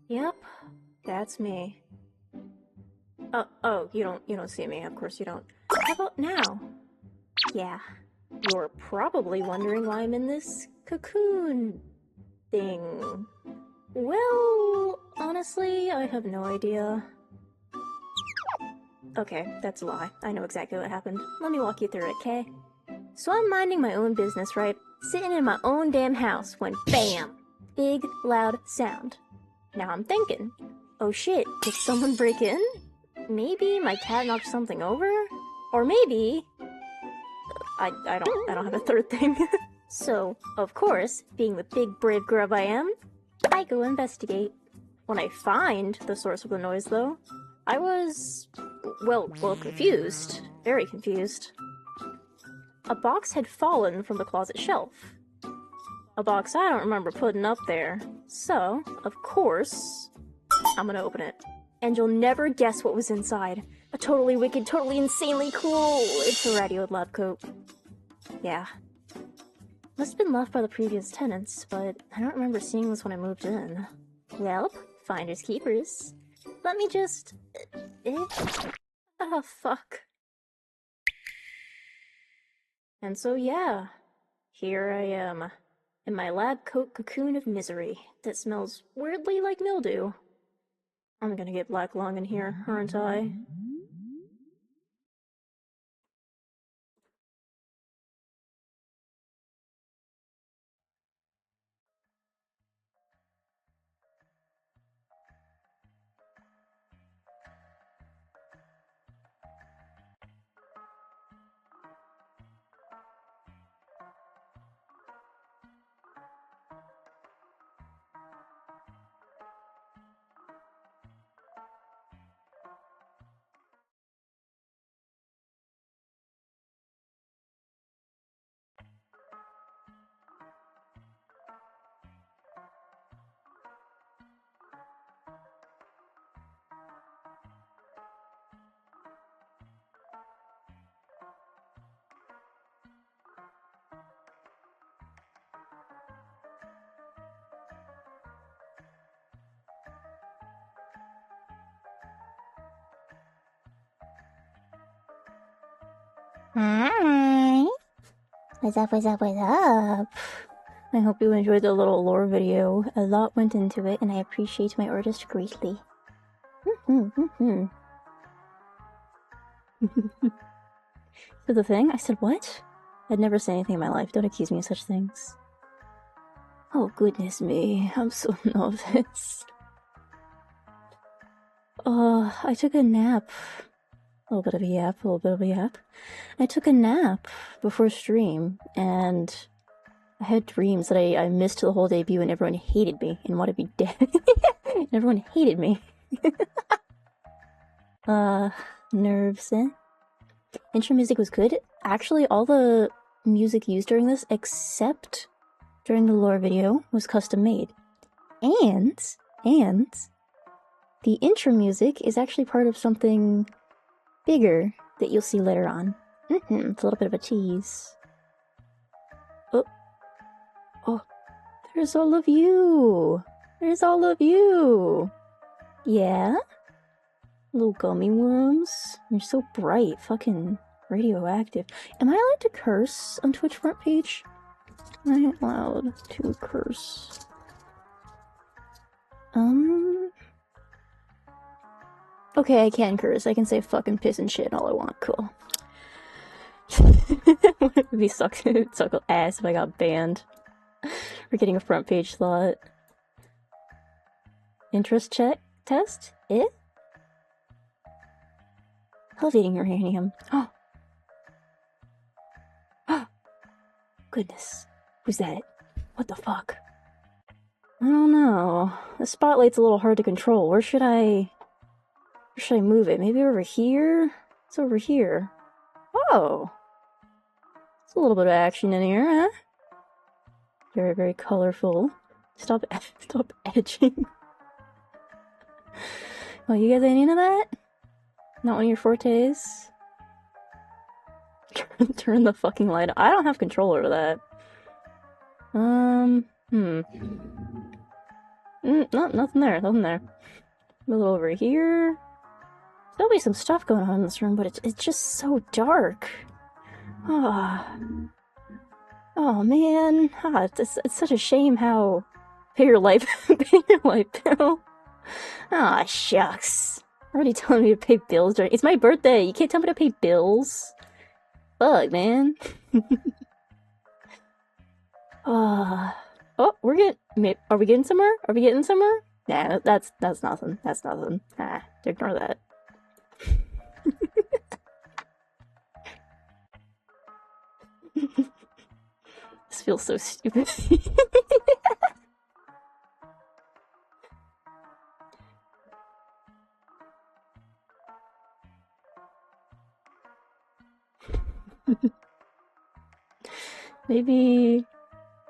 Yep, that's me. Oh, you don't see me. Of course you don't. How about now? Yeah, you're probably wondering why I'm in this cocoon thing. Well, honestly, I have no idea. Okay, that's a lie. I know exactly what happened. Let me walk you through it, okay? So I'm minding my own business, right? Sitting in my own damn house when BAM! Big, loud sound. Now I'm thinking, oh shit, did someone break in? Maybe my cat knocked something over? Or maybe... I don't have a third thing. So, of course, being the big brave grub I am, I go investigate. When I find the source of the noise, though, I was... well, confused. Very confused. A box had fallen from the closet shelf. A box I don't remember putting up there. So, of course, I'm gonna open it. And you'll never guess what was inside. A totally wicked, totally insanely cool... it's a radioed lab coat. Yeah. Must have been left by the previous tenants, but I don't remember seeing this when I moved in. Well, finders keepers. Let me just... oh, fuck. And so, yeah. Here I am. In my lab coat cocoon of misery that smells weirdly like mildew. I'm gonna get black lung in here, aren't I? Hi! What's up, what's up, what's up? I hope you enjoyed the little lore video. A lot went into it, and I appreciate my artist greatly. So the thing? I said what? I'd never say anything in my life. Don't accuse me of such things. Oh, goodness me. I'm so nervous. I took a nap. A little bit of a yap, a little bit of a yap. I took a nap before stream, and I had dreams that I missed the whole debut and everyone hated me and wanted me dead. Everyone hated me. Nerves, eh? Intro music was good. Actually, all the music used during this, except during the lore video, was custom made. And the intro music is actually part of something bigger that you'll see later on. It's a little bit of a tease. Oh, there's all of you. There's all of you. Yeah? Little gummy worms. You're so bright. Fucking radioactive. Am I allowed to curse on Twitch front page? Am I allowed to curse? Okay, I can curse. I can say fucking piss and shit all I want. Cool. It would be suck ass if I got banned for getting a front page slot. Interest check test? Elevating uranium. Oh. Goodness. Who's that? What the fuck? I don't know. The spotlight's a little hard to control. Where should I move it? Maybe over here? It's over here. Oh! It's a little bit of action in here, huh? Very, very colorful. Stop edging. Oh, you guys ain't into that? Not one of your fortes? Turn the fucking light on. I don't have control over that. No, nothing there, nothing there. A little over here. There'll be some stuff going on in this room, but it's just so dark. Ah. Oh man. Ah, it's such a shame how... Pay your life. Pay your life bill. Ah, shucks. Already telling me to pay bills during... It's my birthday! You can't tell me to pay bills! Fuck, man. Oh, we're getting... Are we getting somewhere? Are we getting somewhere? Nah, that's nothing. That's nothing. Ah, ignore that. This feels so stupid. Maybe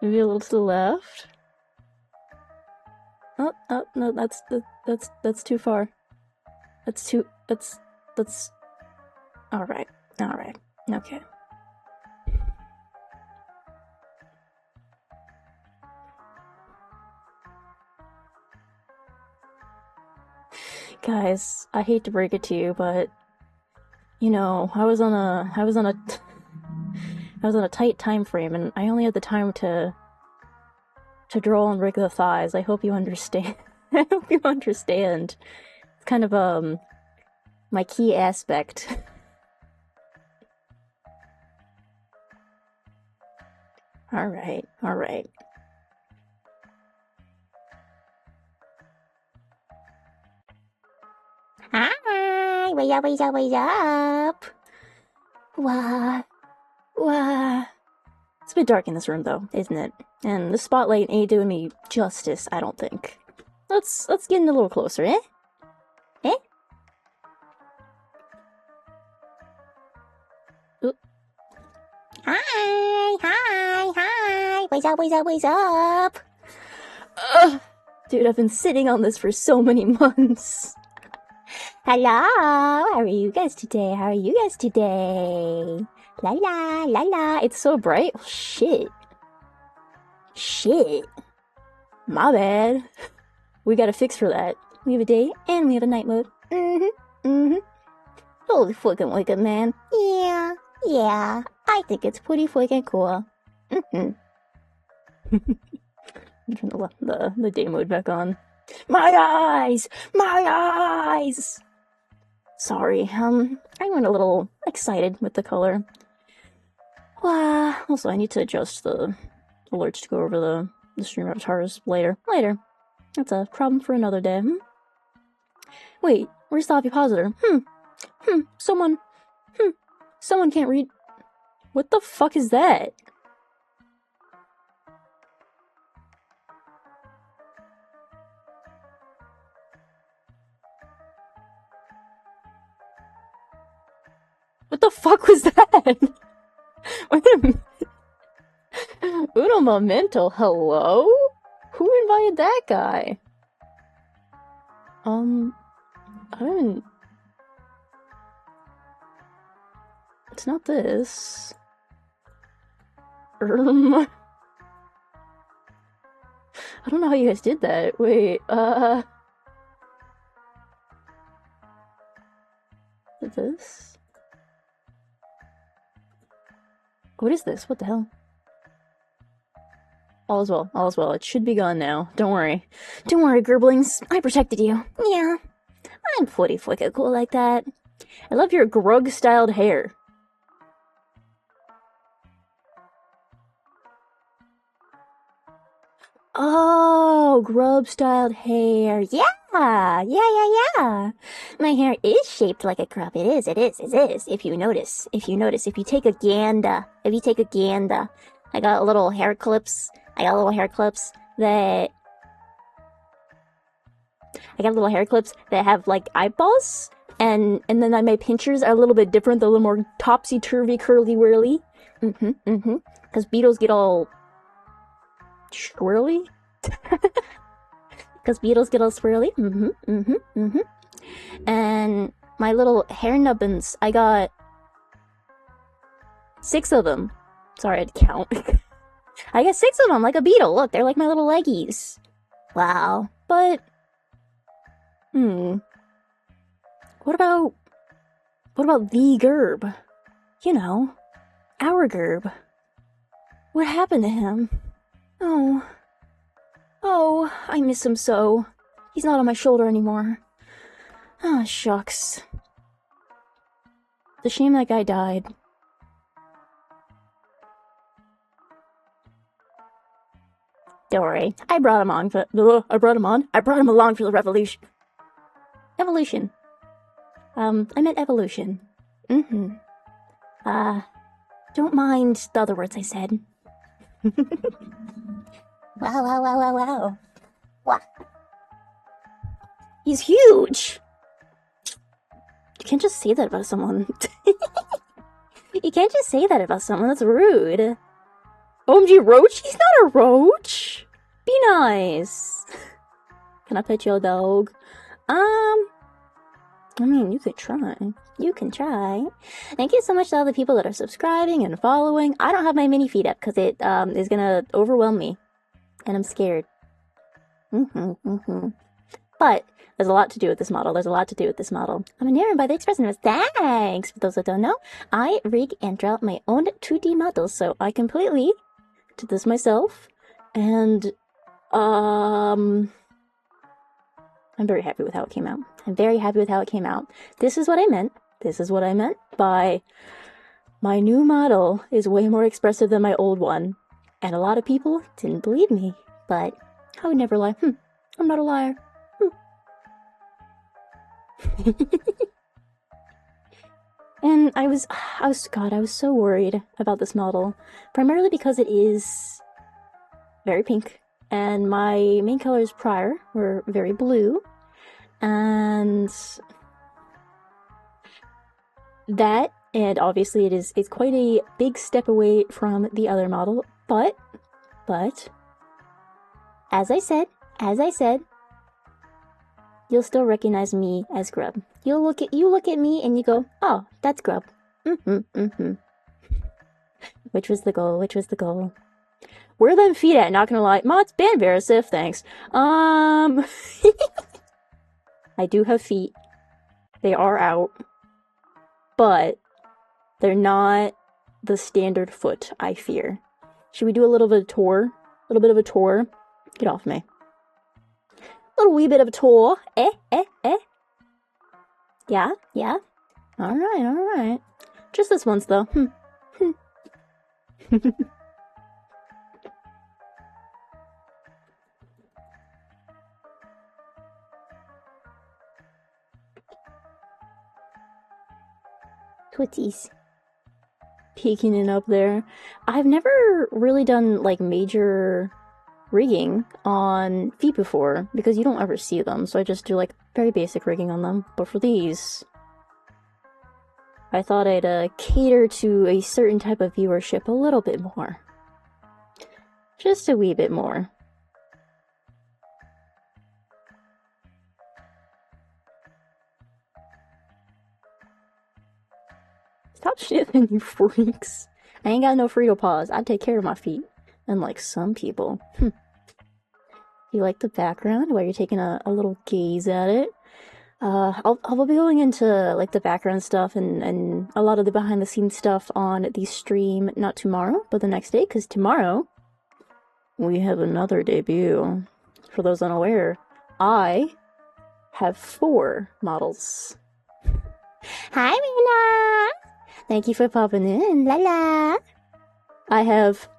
a little to the left. Oh, no, that's too far. That's alright, okay. Guys, I hate to break it to you, but you know, I was on a tight time frame, and I only had the time to draw and rig the thighs. I hope you understand. I hope you understand. It's kind of my key aspect. All right. Hi, what's up? Wow. It's a bit dark in this room, though, isn't it? And the spotlight ain't doing me justice, I don't think. Let's get in a little closer, eh? Eh? Oop. Hi! What's up? Dude, I've been sitting on this for so many months. Hello! How are you guys today? La la! It's so bright. Oh, shit. My bad. We got a fix for that. We have a day and we have a night mode. Holy fucking wicked, man. Yeah. I think it's pretty fucking cool. Turn the day mode back on. My eyes! Sorry, I went a little excited with the color. Also, I need to adjust the alerts to go over the stream avatars later. That's a problem for another day. Wait, where's the ovipositor? Someone can't read. What the fuck is that? What the fuck was that? Wait a minute. Uno momento, hello? Who invited that guy? I don't... It's not this. I don't know how you guys did that. Wait, this? What is this? What the hell? All is well. It should be gone now. Don't worry, Gerblings. I protected you. Yeah, I'm pretty fucking cool like that. I love your Grug-styled hair. Oh, Grub-styled hair. Yeah. My hair is shaped like a grub. It is. If you notice, if you take a gander, I got little hair clips that have like eyeballs, and then my pinchers are a little bit different. They're a little more topsy-turvy, curly-whirly. Because beetles get all swirly. And my little hair nubbins, I got 6 of them. Sorry, I had to count. I got 6 of them, like a beetle. Look, they're like my little leggies. Wow. But, what about the Grub? You know, our Grub. What happened to him? Oh, I miss him so. He's not on my shoulder anymore. Ah, shucks. It's a shame that guy died. Don't worry, I brought him along for the revolution. Evolution. I meant evolution. Don't mind the other words I said. Wow. Wow. He's huge! You can't just say that about someone. You can't just say that about someone, that's rude. OMG Roach? He's not a roach! Be nice! Can I pet your dog? I mean, you could try. You can try. Thank you so much to all the people that are subscribing and following. I don't have my mini feed up because it is gonna overwhelm me. And I'm scared. But there's a lot to do with this model. I'm enamored by the expressiveness. Thanks! For those that don't know, I rig and draw my own 2D models, so I completely did this myself. And, I'm very happy with how it came out. This is what I meant by my new model is way more expressive than my old one. And a lot of people didn't believe me, but I would never lie. I'm not a liar. And I was so worried about this model, primarily because it is very pink, and my main colors prior were very blue, and that, and obviously it's quite a big step away from the other model, but, as I said, you'll still recognize me as Grub. You look at me and you go, oh, that's Grub. Which was the goal. Where are them feet at? Not gonna lie. Mods, ban Verisif, thanks. I do have feet. They are out. But they're not the standard foot, I fear. Should we do a little bit of a tour? Get off me. Little wee bit of a tour. Yeah. Alright. Just this once, though. Tootsies. Peeking it up there. I've never really done, like, major rigging on feet before, because you don't ever see them, so I just do, like, very basic rigging on them. But for these, I thought I'd cater to a certain type of viewership a little bit more. Just a wee bit more. Stop shitting, you freaks. I ain't got no Frito paws. I take care of my feet. Unlike some people. You like the background while you're taking a little gaze at it? I'll be going into, like, the background stuff and a lot of the behind the scenes stuff on the stream, not tomorrow, but the next day, because tomorrow we have another debut. For those unaware, I have 4 models. Hi, Mina! Thank you for popping in, la. I have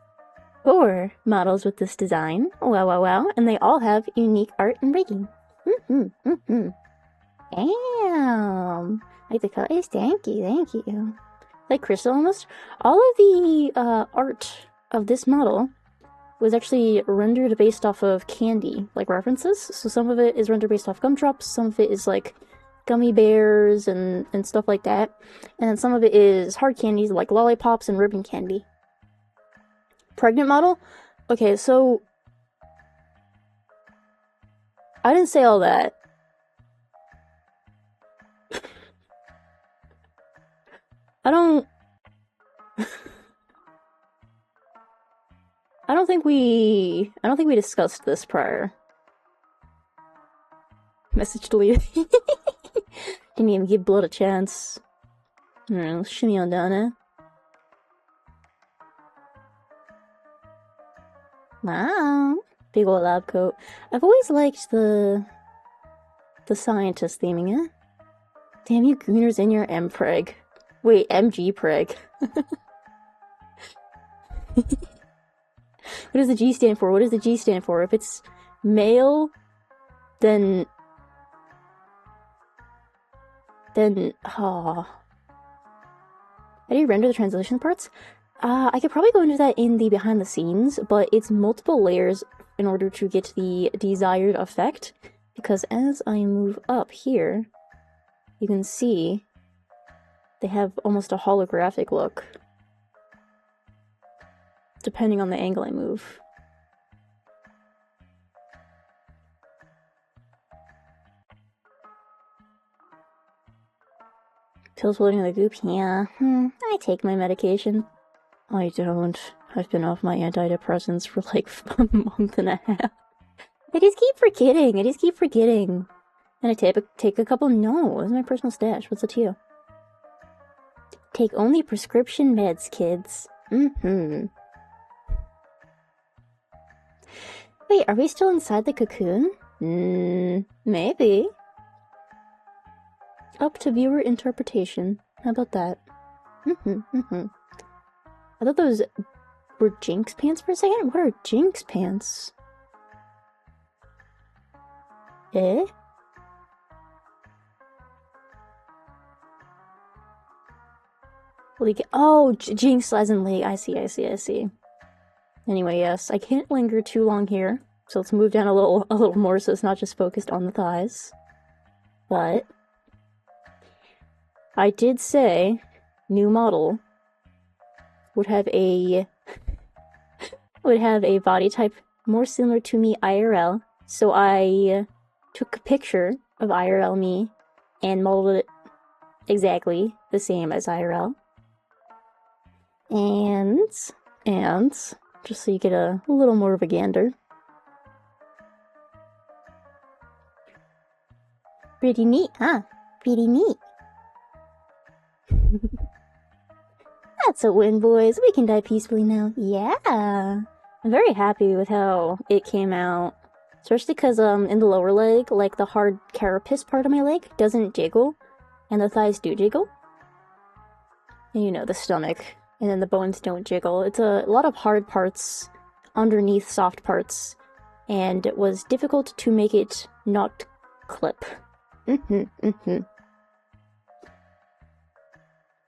4 models with this design. Wow. And they all have unique art and rigging. Damn. Like the colors, thank you. Like crystal almost. All of the art of this model was actually rendered based off of candy, like references. So some of it is rendered based off gumdrops, some of it is like gummy bears and stuff like that. And then some of it is hard candies like lollipops and ribbon candy. Pregnant model? Okay, so I didn't say all that. I don't think we discussed this prior. Message deleted. Didn't even give blood a chance. Alright, let's shimmy on down it. Wow. Big old lab coat. I've always liked the scientist theming it. Damn you gooners in your M-preg. Wait, MG preg. What does the G stand for? What does the G stand for? If it's male, then... How do you render the translation parts? I could probably go into that in the behind the scenes, but it's multiple layers in order to get the desired effect. Because as I move up here, you can see they have almost a holographic look. Depending on the angle I move. Pills floating in the goop? Yeah, I take my medication. I don't. I've been off my antidepressants for like a month and a half. I just keep forgetting. And I take a couple. No, this is my personal stash. What's it to you? Take only prescription meds, kids. Wait, are we still inside the cocoon? Maybe. Up to viewer interpretation. How about that? I thought those were Jinx pants for a second? What are Jinx pants? Eh? Leak. Oh, Jinx as in League. I see. Anyway, yes, I can't linger too long here, so let's move down a little more so it's not just focused on the thighs. But I did say new model would have a body type more similar to me IRL, so I took a picture of IRL me and modeled it exactly the same as IRL. And just so you get a little more of a gander. Pretty neat, huh? Pretty neat. That's a win, boys. We can die peacefully now. Yeah. I'm very happy with how it came out. Especially because, in the lower leg, like, the hard carapace part of my leg doesn't jiggle. And the thighs do jiggle. And you know, the stomach. And then the bones don't jiggle. It's a lot of hard parts underneath soft parts. And it was difficult to make it not clip.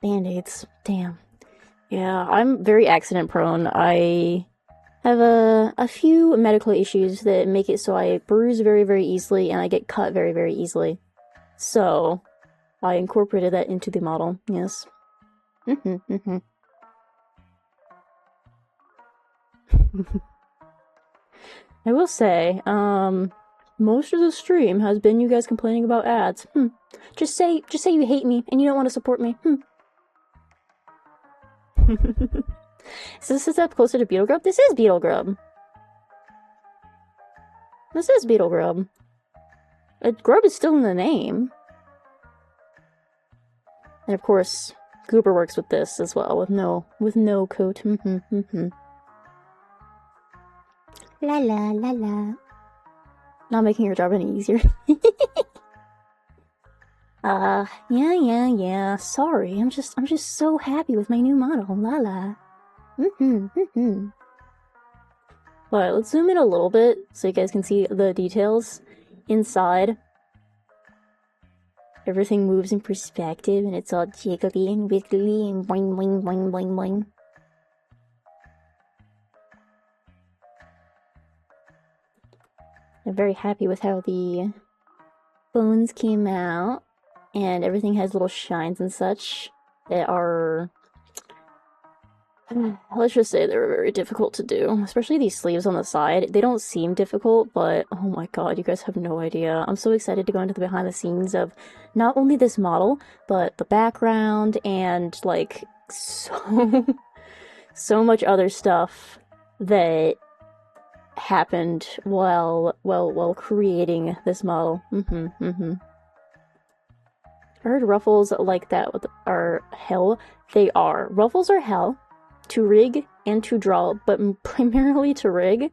Band-aids. Damn. Yeah, I'm very accident prone. I have a few medical issues that make it so I bruise very, very easily and I get cut very, very easily. So, I incorporated that into the model, yes. I will say, most of the stream has been you guys complaining about ads. Just say you hate me and you don't want to support me. So this is up closer to Beetle Grub? This is Beetle Grub. This is Beetle Grub. Grub is still in the name. And of course, Goober works with this as well, with no coat. La la la la. Not making your job any easier. Yeah. Sorry, I'm just so happy with my new model. La la. Alright, let's zoom in a little bit so you guys can see the details inside. Everything moves in perspective and it's all jiggly and wiggly and boing boing boing boing boing. I'm very happy with how the bones came out, and everything has little shines and such that are, let's just say they were very difficult to do, especially these sleeves on the side. They don't seem difficult, but oh my god, you guys have no idea. I'm so excited to go into the behind the scenes of not only this model, but the background and like so much other stuff that happened while creating this model. I heard ruffles like that are hell. They are. Ruffles are hell to rig and to draw, but primarily to rig.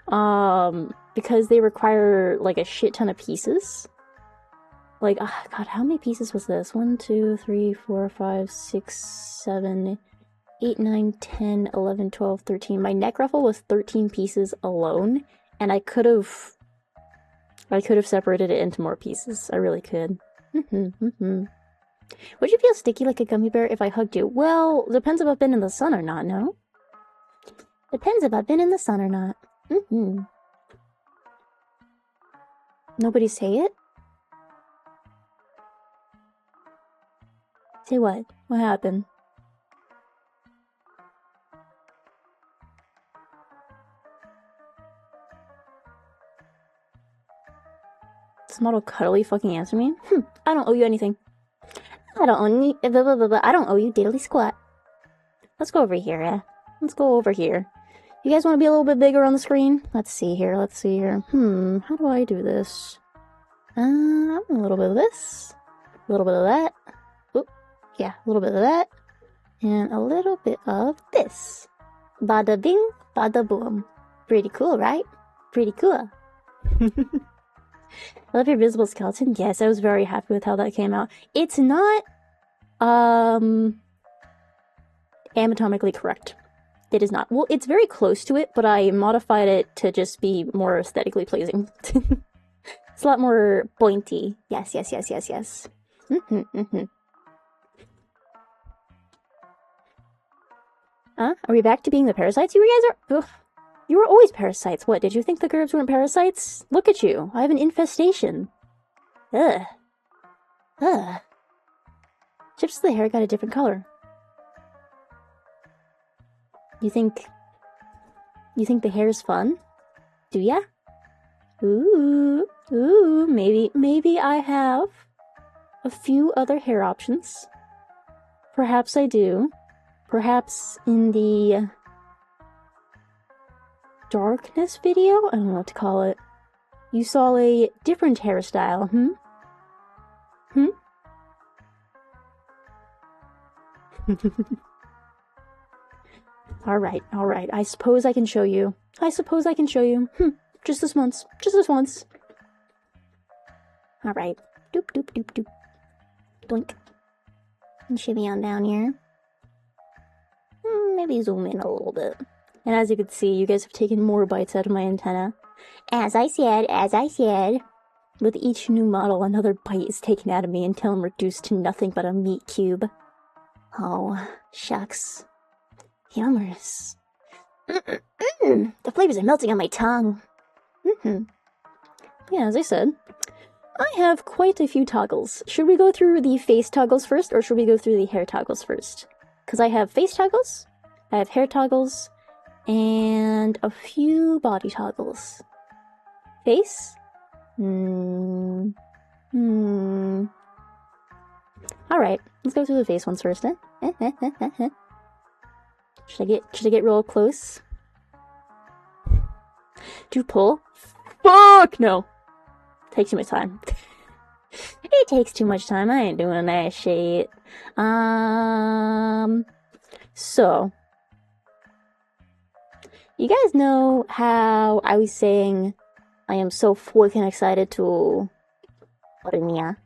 Because they require like a shit ton of pieces. Like, oh god, how many pieces was this? 1, 2, 3, 4, 5, 6, 7, 8, 9, 10, 11, 12, 13. My neck ruffle was 13 pieces alone, and I could have separated it into more pieces. I really could. Would you feel sticky like a gummy bear if I hugged you? Well, depends if I've been in the sun or not, no? Depends if I've been in the sun or not. Nobody say it? Say what? What happened? This model cuddly fucking answer me? I don't owe you anything. I don't owe you. I don't owe you diddly squat. Let's go over here, Let's go over here. You guys want to be a little bit bigger on the screen? Let's see here. How do I do this? A little bit of this. A little bit of that. Oop. Yeah, a little bit of that. And a little bit of this. Bada bing, bada boom. Pretty cool, right? Pretty cool. I love your visible skeleton. Yes, I was very happy with how that came out. It's not, anatomically correct. It is not. Well, it's very close to it, but I modified it to just be more aesthetically pleasing. It's a lot more pointy. Yes. Are we back to being the parasites? You guys are... Ugh. You were always parasites. What, did you think the Grubs weren't parasites? Look at you. I have an infestation. Ugh. Chips to the hair got a different color. You think the hair is fun? Do ya? Ooh, maybe I have a few other hair options. Perhaps I do. Perhaps in the darkness video? I don't know what to call it. You saw a different hairstyle, Alright. I suppose I can show you. Just this once. Alright. Doop. Doink. And shimmy on down here. Maybe zoom in a little bit. And as you can see, you guys have taken more bites out of my antenna. As I said. With each new model, another bite is taken out of me until I'm reduced to nothing but a meat cube. Oh, shucks. Yummers. The flavors are melting on my tongue. Yeah, as I said, I have quite a few toggles. Should we go through the face toggles first, or should we go through the hair toggles first? Because I have face toggles, I have hair toggles, and a few body toggles. Face? Alright, let's go through the face ones first, then. Should I get real close? Do pull? Fuck no! Takes too much time. It takes too much time. I ain't doing that shit. So you guys know how I was saying I am so fucking excited to Ornia.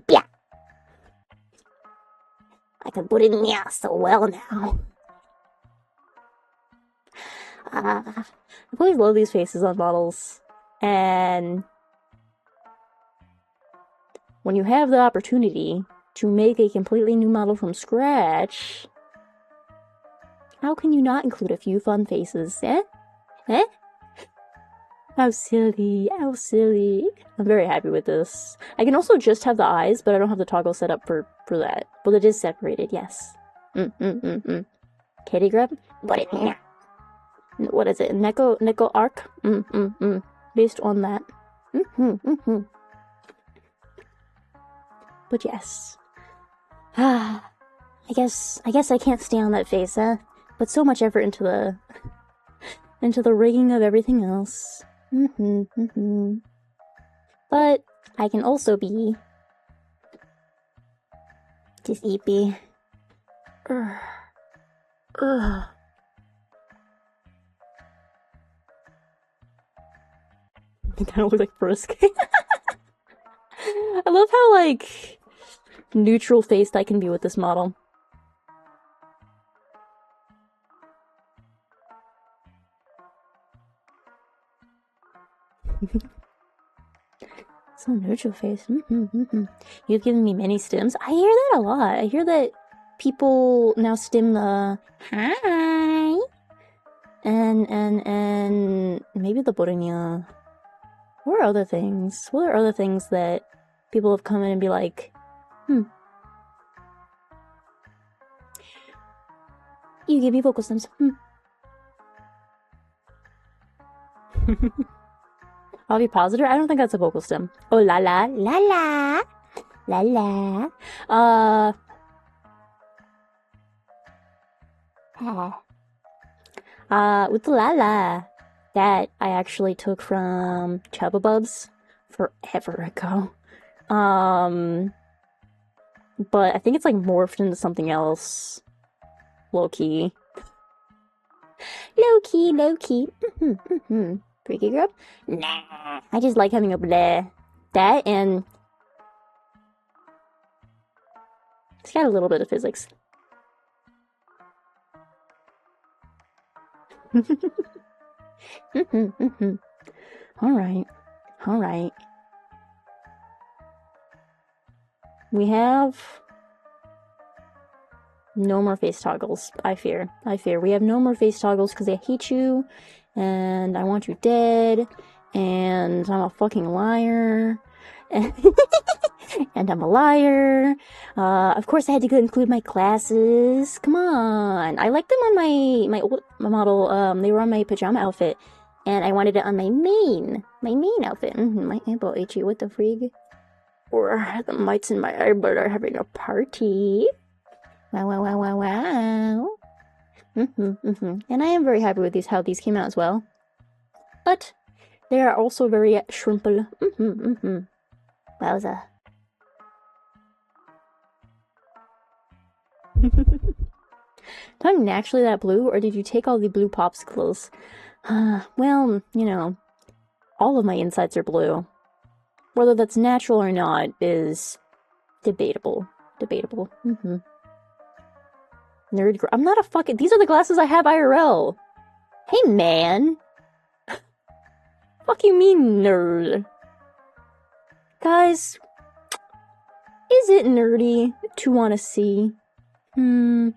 Yeah. I can put it in yeah so well now. I've always loved these faces on models, and when you have the opportunity to make a completely new model from scratch, how can you not include a few fun faces, eh? How silly. I'm very happy with this. I can also just have the eyes, but I don't have the toggle set up for that. But it is separated, yes. Kitty Grub? What is it? Neko arc? Based on that. But yes. I guess I can't stay on that face, huh? Put so much effort into the into the rigging of everything else. But I can also be just eepy. Ugh. It kind of looks like Frisk. I love how, like, neutral-faced I can be with this model. So neutral-faced. You've given me many stims. I hear that a lot. I hear that people now stim the hi and maybe the Borinia. What are other things? What are other things that people have come in and be like, You give me vocal stems. I'll be positive. I don't think that's a vocal stem. Oh la la la la la la. With the la la, that I actually took from Chubba Bubs forever ago. But I think it's like morphed into something else. Low key. Freaky Grub? Nah. I just like having a bleh. That and it's got a little bit of physics. Alright. We have no more face toggles, I fear. We have no more face toggles because I hate you, and I want you dead, and I'm a fucking liar, and I'm a liar. Of course I had to include my glasses. Come on. I like them on my old model. They were on my pajama outfit, and I wanted it on my main outfit. My eyeball itchy, what the frig? Or the mites in my eyeball are having a party. Wow. And I am very happy with how these came out as well. But they are also very shrimple. Wowza. Do I naturally that blue, or did you take all the blue popsicles? Well, you know, all of my insides are blue. Whether that's natural or not is debatable. Nerd. I'm not a fucking. These are the glasses I have IRL. Hey, man. Fuck you mean, nerd? Guys, is it nerdy to want to see? Why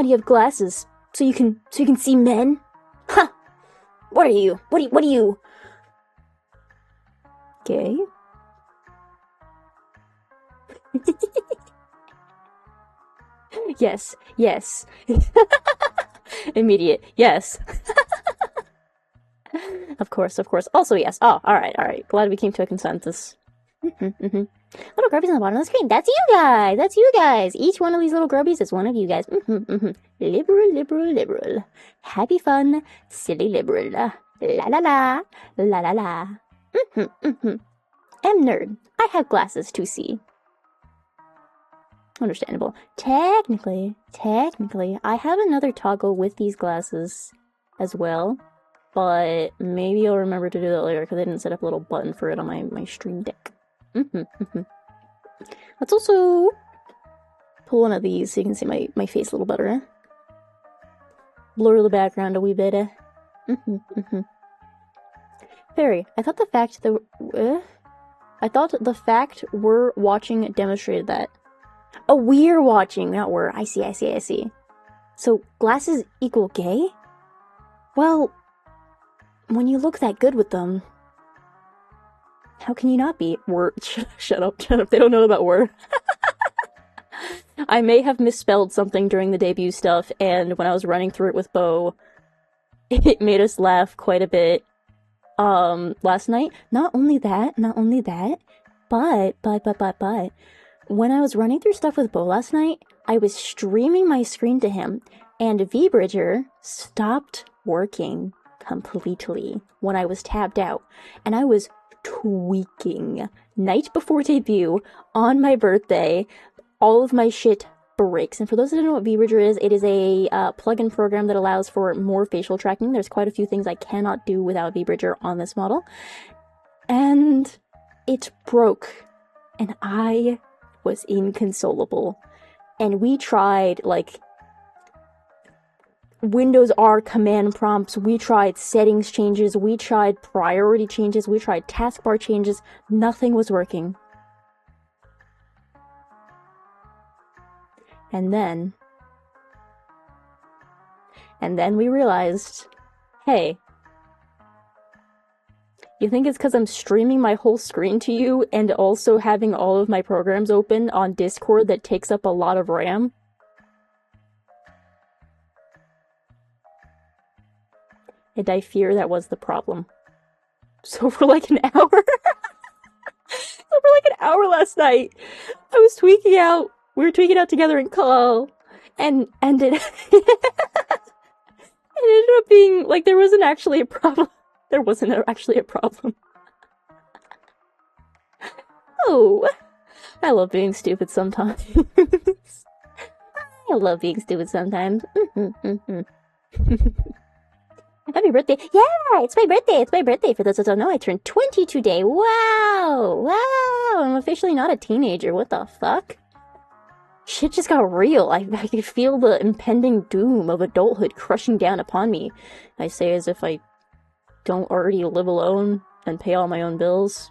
do you have glasses? So you can see men? Ha! What are you? What are you? Gay? Yes. Immediate. Yes. Of course. Also, yes. Oh, alright. Glad we came to a consensus. Little grubbies on the bottom of the screen. That's you guys. Each one of these little grubbies is one of you guys. Liberal. Happy fun. Silly liberal. La. I'm nerd. I have glasses to see. Understandable. Technically, I have another toggle with these glasses as well, but maybe I'll remember to do that later because I didn't set up a little button for it on my stream deck. Let's also pull one of these so you can see my face a little better. Blur the background a wee bit. Fairy, I thought the fact we're watching demonstrated that. Oh, we're watching, not we're. I see. So, glasses equal gay? Well, when you look that good with them, how can you not be? We're. Shut up. They don't know about we're. I may have misspelled something during the debut stuff, and when I was running through it with Bo, it made us laugh quite a bit. Last night. Not only that, but when I was running through stuff with Bo last night, I was streaming my screen to him, and VBridger stopped working completely when I was tabbed out, and I was tweaking. Night before debut, on my birthday, all of my shit breaks. And for those that don't know what VBridger is, it is a plugin program that allows for more facial tracking. There's quite a few things I cannot do without VBridger on this model. And it broke. And I was inconsolable. And we tried, like, Windows R command prompts, we tried settings changes, we tried priority changes, we tried taskbar changes. Nothing was working. And then we realized, hey, you think it's because I'm streaming my whole screen to you and also having all of my programs open on Discord that takes up a lot of RAM? And I fear that was the problem. So for like an hour, last night, I was tweaking out. We were tweaking out together in call, and it, it ended up being, like, there wasn't actually a problem. There wasn't actually a problem. Oh, I love being stupid sometimes. I love being stupid sometimes. Happy birthday. Yeah, it's my birthday. It's my birthday. For those that don't know, I turned 20 today. Wow. Wow. I'm officially not a teenager. What the fuck? Shit just got real. I could feel the impending doom of adulthood crushing down upon me. I say as if I don't already live alone and pay all my own bills.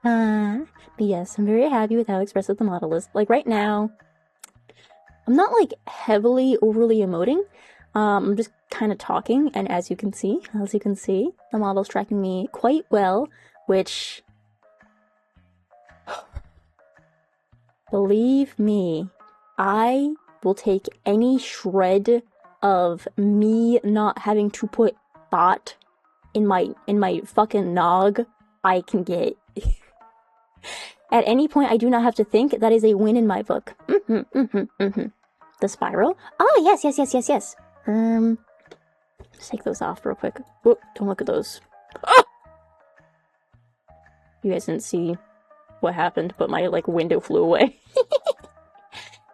But yes, I'm very happy with how expressive the model is. Like, right now, I'm not, like, heavily overly emoting. I'm just kind of talking, and as you can see, the model's tracking me quite well, which, believe me, I will take any shred of me not having to put thought in my fucking nog I can get. At any point, I do not have to think. That is a win in my book. The spiral? Oh, yes. Let's take those off real quick. Whoop, don't look at those. Ah! You guys didn't see what happened, but my, like, window flew away.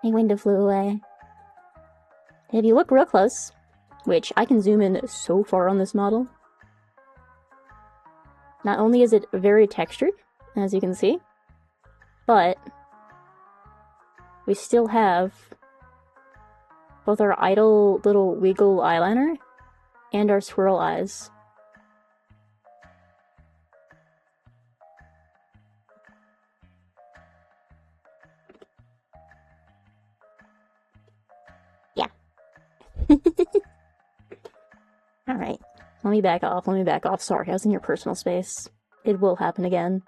My window flew away. If you look real close, which I can zoom in so far on this model, not only is it very textured, as you can see, but we still have both our idle little wiggle eyeliner and our swirl eyes. Yeah. Alright. Let me back off. Sorry, I was in your personal space. It will happen again.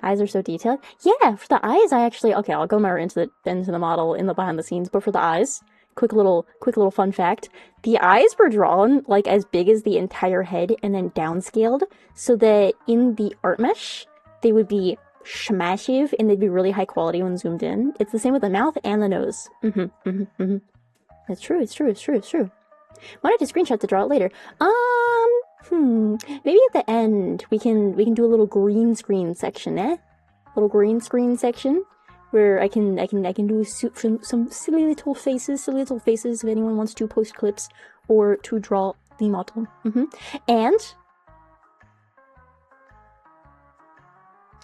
Eyes are so detailed. Yeah, for the eyes, I actually... Okay, I'll go more into the model in the behind the scenes, but for the eyes, quick little fun fact. The eyes were drawn, like, as big as the entire head and then downscaled, so that in the art mesh, they would be massive and they'd be really high quality when zoomed in. It's the same with the mouth and the nose. It's true. Wanted to screenshot to draw it later. Maybe at the end we can do a little green screen section, eh? Little green screen section where I can do some silly little faces if anyone wants to post clips or to draw the model. And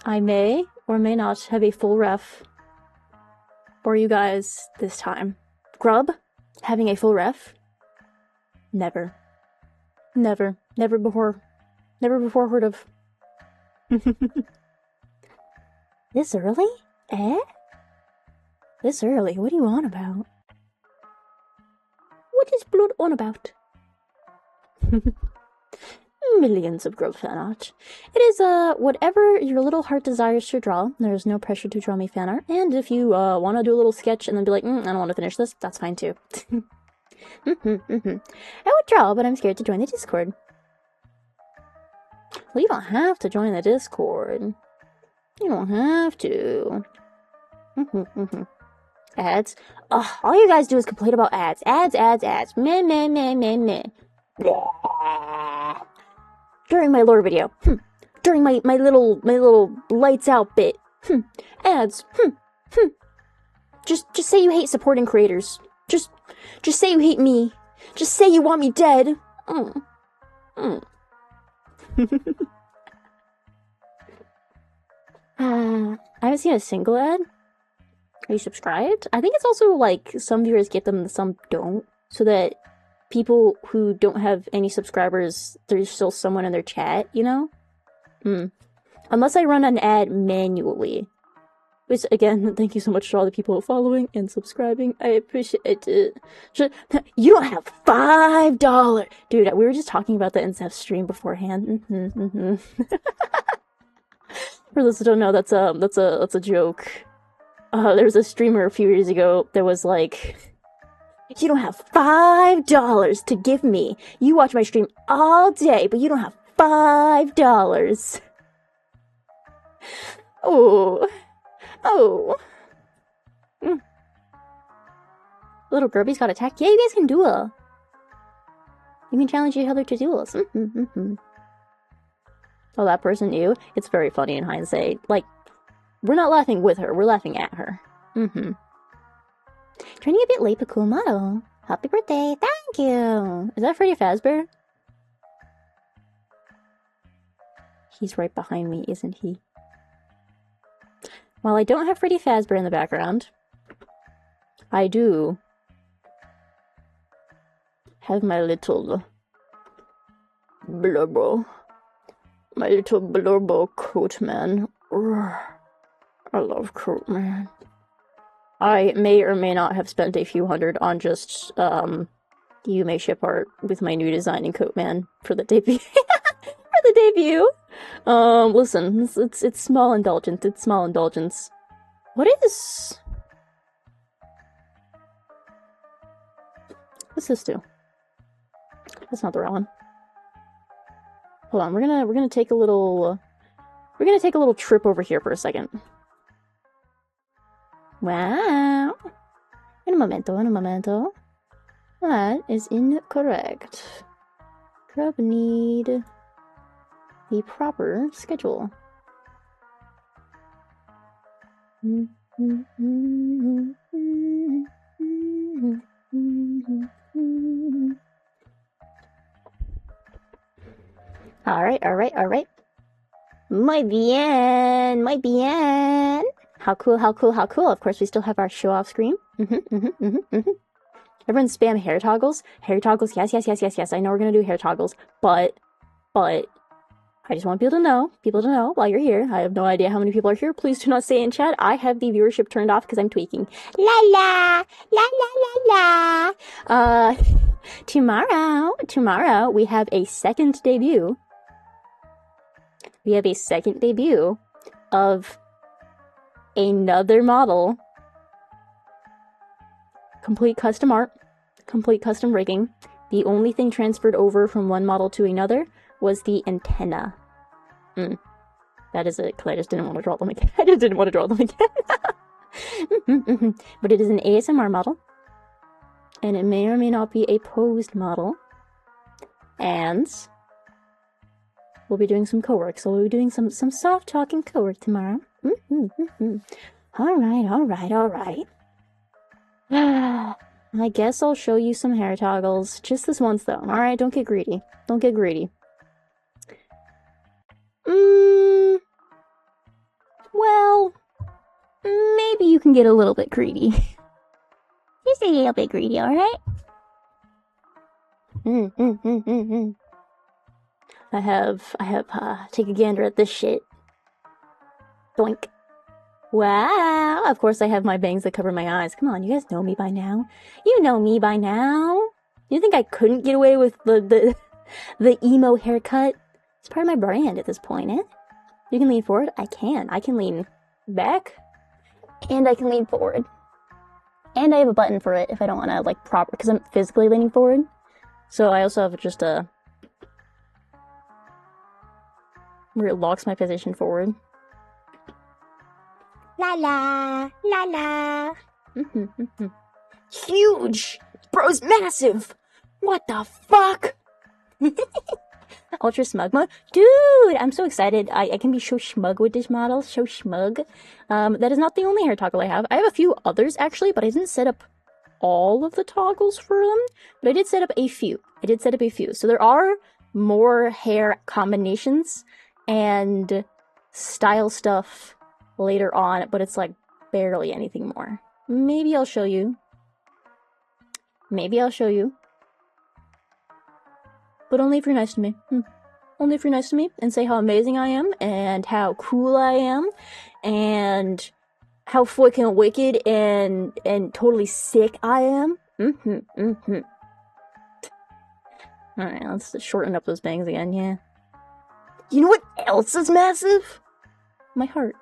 I may or may not have a full ref for you guys this time. Grub having a full ref? Never before heard of. This early? Eh? This early? What are you on about? What is blood on about? Millions of Grub fan art. It is, whatever your little heart desires to draw. There's no pressure to draw me fan art. And if you, want to do a little sketch and then be like, I don't want to finish this, that's fine too. I would draw, but I'm scared to join the Discord. Well, you don't have to join the Discord. You don't have to. Ads? Ugh, all you guys do is complain about ads. Ads, ads, ads. Meh, meh, meh, meh, meh. During my lore video. During my little lights out bit. Ads. Just say you hate supporting creators. Just say you hate me. Just say you want me dead. I haven't seen a single ad. Are you subscribed? I think it's also like some viewers get them, some don't, so that people who don't have any subscribers, there's still someone in their chat, you know? Unless I run an ad manually. Which, again, thank you so much to all the people following and subscribing. I appreciate it. You don't have $5! Dude, we were just talking about the NSF stream beforehand. For those who don't know, that's a joke. There was a streamer a few years ago that was like, you don't have $5 to give me. You watch my stream all day, but you don't have $5. Oh. Little Grubby's got attacked. Yeah, you guys can duel. You can challenge each other to duels. Oh, that person knew? It's very funny in hindsight. Like, we're not laughing with her, we're laughing at her. Turning a bit late, but cool model. Happy birthday, thank you! Is that Freddy Fazbear? He's right behind me, isn't he? While I don't have Freddy Fazbear in the background, I do have my little blurbo. My little blurbo coat man. I love coat man. I may or may not have spent a few hundred on just you may ship art with my new design in coat man for the debut. For the debut. Listen, it's small indulgence. It's small indulgence. What's this do? That's not the right one. Hold on, we're gonna take a little trip over here for a second. Wow. In a momento. That is incorrect. Grub need the proper schedule. Alright. Muy bien. How cool. Of course, we still have our show-off screen. Everyone spam hair toggles. Hair toggles, yes. I know we're gonna do hair toggles, but I just want people to know while you're here. I have no idea how many people are here. Please do not say in chat. I have the viewership turned off because I'm tweaking. La. Tomorrow we have a second debut. We have a second debut of another model. Complete custom art, complete custom rigging. The only thing transferred over from one model to another was the antenna. That is it, because I just didn't want to draw them again. But it is an ASMR model. And it may or may not be a posed model. And we'll be doing some co-work. So we'll be doing some soft talking co-work tomorrow. Alright. I guess I'll show you some hair toggles. Just this once though. Alright, don't get greedy. Well, maybe you can get a little bit greedy. Just a little bit greedy, alright? I have, take a gander at this shit. Doink. Wow, of course I have my bangs that cover my eyes. Come on, you guys know me by now. You know me by now. You think I couldn't get away with the emo haircut? It's part of my brand at this point, eh? You can lean forward? I can. I can lean back. And I can lean forward. And I have a button for it if I don't want to, like, because I'm physically leaning forward. So I also have just a... where it locks my position forward. La la. Huge! Bro's massive! What the fuck? Ultra smug mode? Dude, I'm so excited. I can be so smug with this model. So smug. That is not the only hair toggle I have. I have a few others, actually, but I didn't set up all of the toggles for them. But I did set up a few. So there are more hair combinations and style stuff later on, but it's like barely anything more. Maybe I'll show you. But only if you're nice to me. Only if you're nice to me and say how amazing I am and how cool I am and how fucking wicked and totally sick I am. Alright, let's shorten up those bangs again, yeah. You know what else is massive? My heart.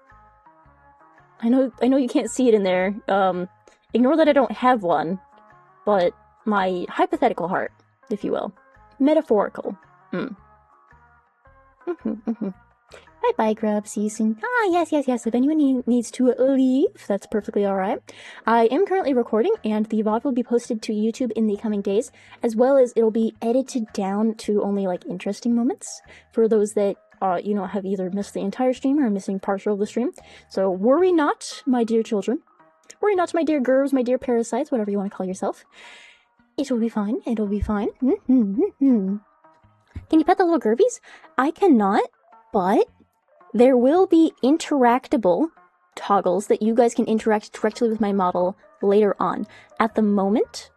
I know you can't see it in there. Ignore that I don't have one, but my hypothetical heart, if you will. Metaphorical. Bye-bye, Grub. See you soon. Ah, yes. If anyone needs to leave, that's perfectly alright. I am currently recording, and the VOD will be posted to YouTube in the coming days, as well as it'll be edited down to only, like, interesting moments for those that, have either missed the entire stream or are missing partial of the stream. So worry not, my dear children. Worry not, my dear Grubs, my dear parasites, whatever you want to call yourself. It will be fine. It'll be fine. Can you pet the little Gerbies? I cannot, but there will be interactable toggles that you guys can interact directly with my model later on. At the moment,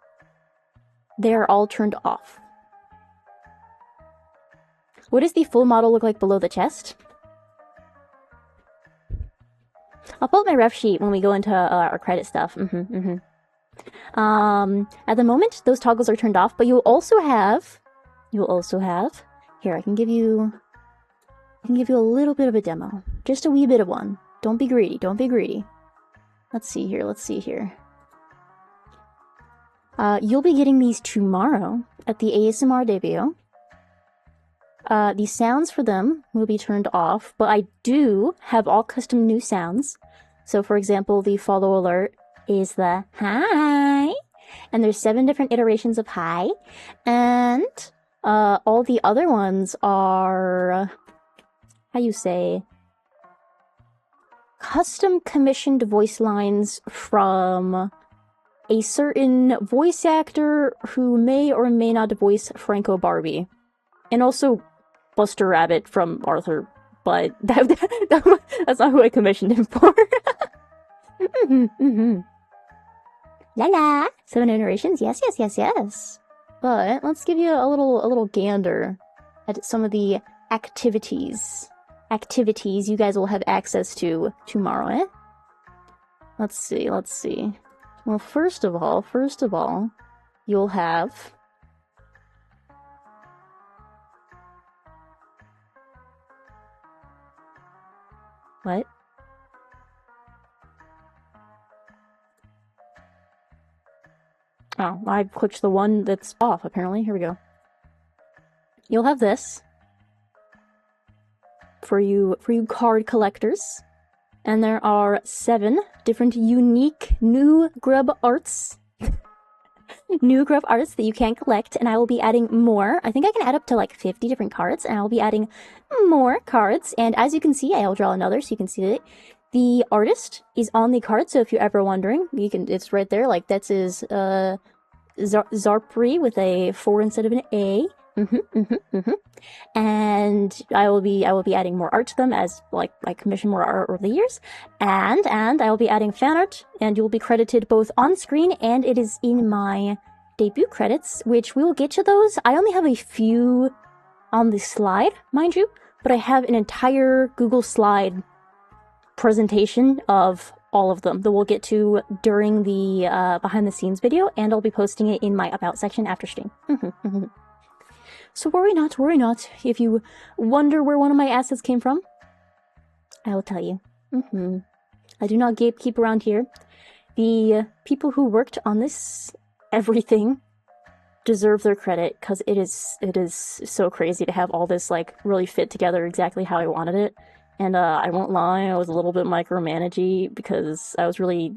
they are all turned off. What does the full model look like below the chest? I'll pull up my ref sheet when we go into our credit stuff. At the moment, those toggles are turned off, but you'll also have, here, I can give you a little bit of a demo. Just a wee bit of one. Don't be greedy. Let's see here. You'll be getting these tomorrow at the ASMR debut. The sounds for them will be turned off, but I do have all custom new sounds. So, for example, the follow alert is the hi, and there's 7 different iterations of hi, and all the other ones are, custom commissioned voice lines from a certain voice actor who may or may not voice Franco Barbie, and also Buster Rabbit from Arthur, but that's not who I commissioned him for. La la! 7 iterations? Yes. But let's give you a little gander at some of the activities you guys will have access to tomorrow, eh? Let's see. Well, first of all, you'll have what? Oh, I clicked the one that's off, apparently. Here we go. You'll have this for you card collectors. And there are 7 different unique new Grub arts. New Grub arts that you can collect, and I will be adding more. I think I can add up to like 50 different cards, and I will be adding more cards. And as you can see, I will draw another so you can see that the artist is on the card, so if you're ever wondering, it's right there, like that's his Zarpri with a 4 instead of an A. And I will be adding more art to them as like I commission more art over the years, and I will be adding fan art, and you'll be credited both on screen and it is in my debut credits, which we will get to those. I only have a few on the slide, mind you, but I have an entire Google slide presentation of all of them that we'll get to during the behind the scenes video, and I'll be posting it in my about section after stream. So worry not. If you wonder where one of my assets came from, I will tell you. I do not gatekeep around here. The people who worked on this everything deserve their credit, because it is so crazy to have all this like really fit together exactly how I wanted it. And I won't lie, I was a little bit micromanagey because I was really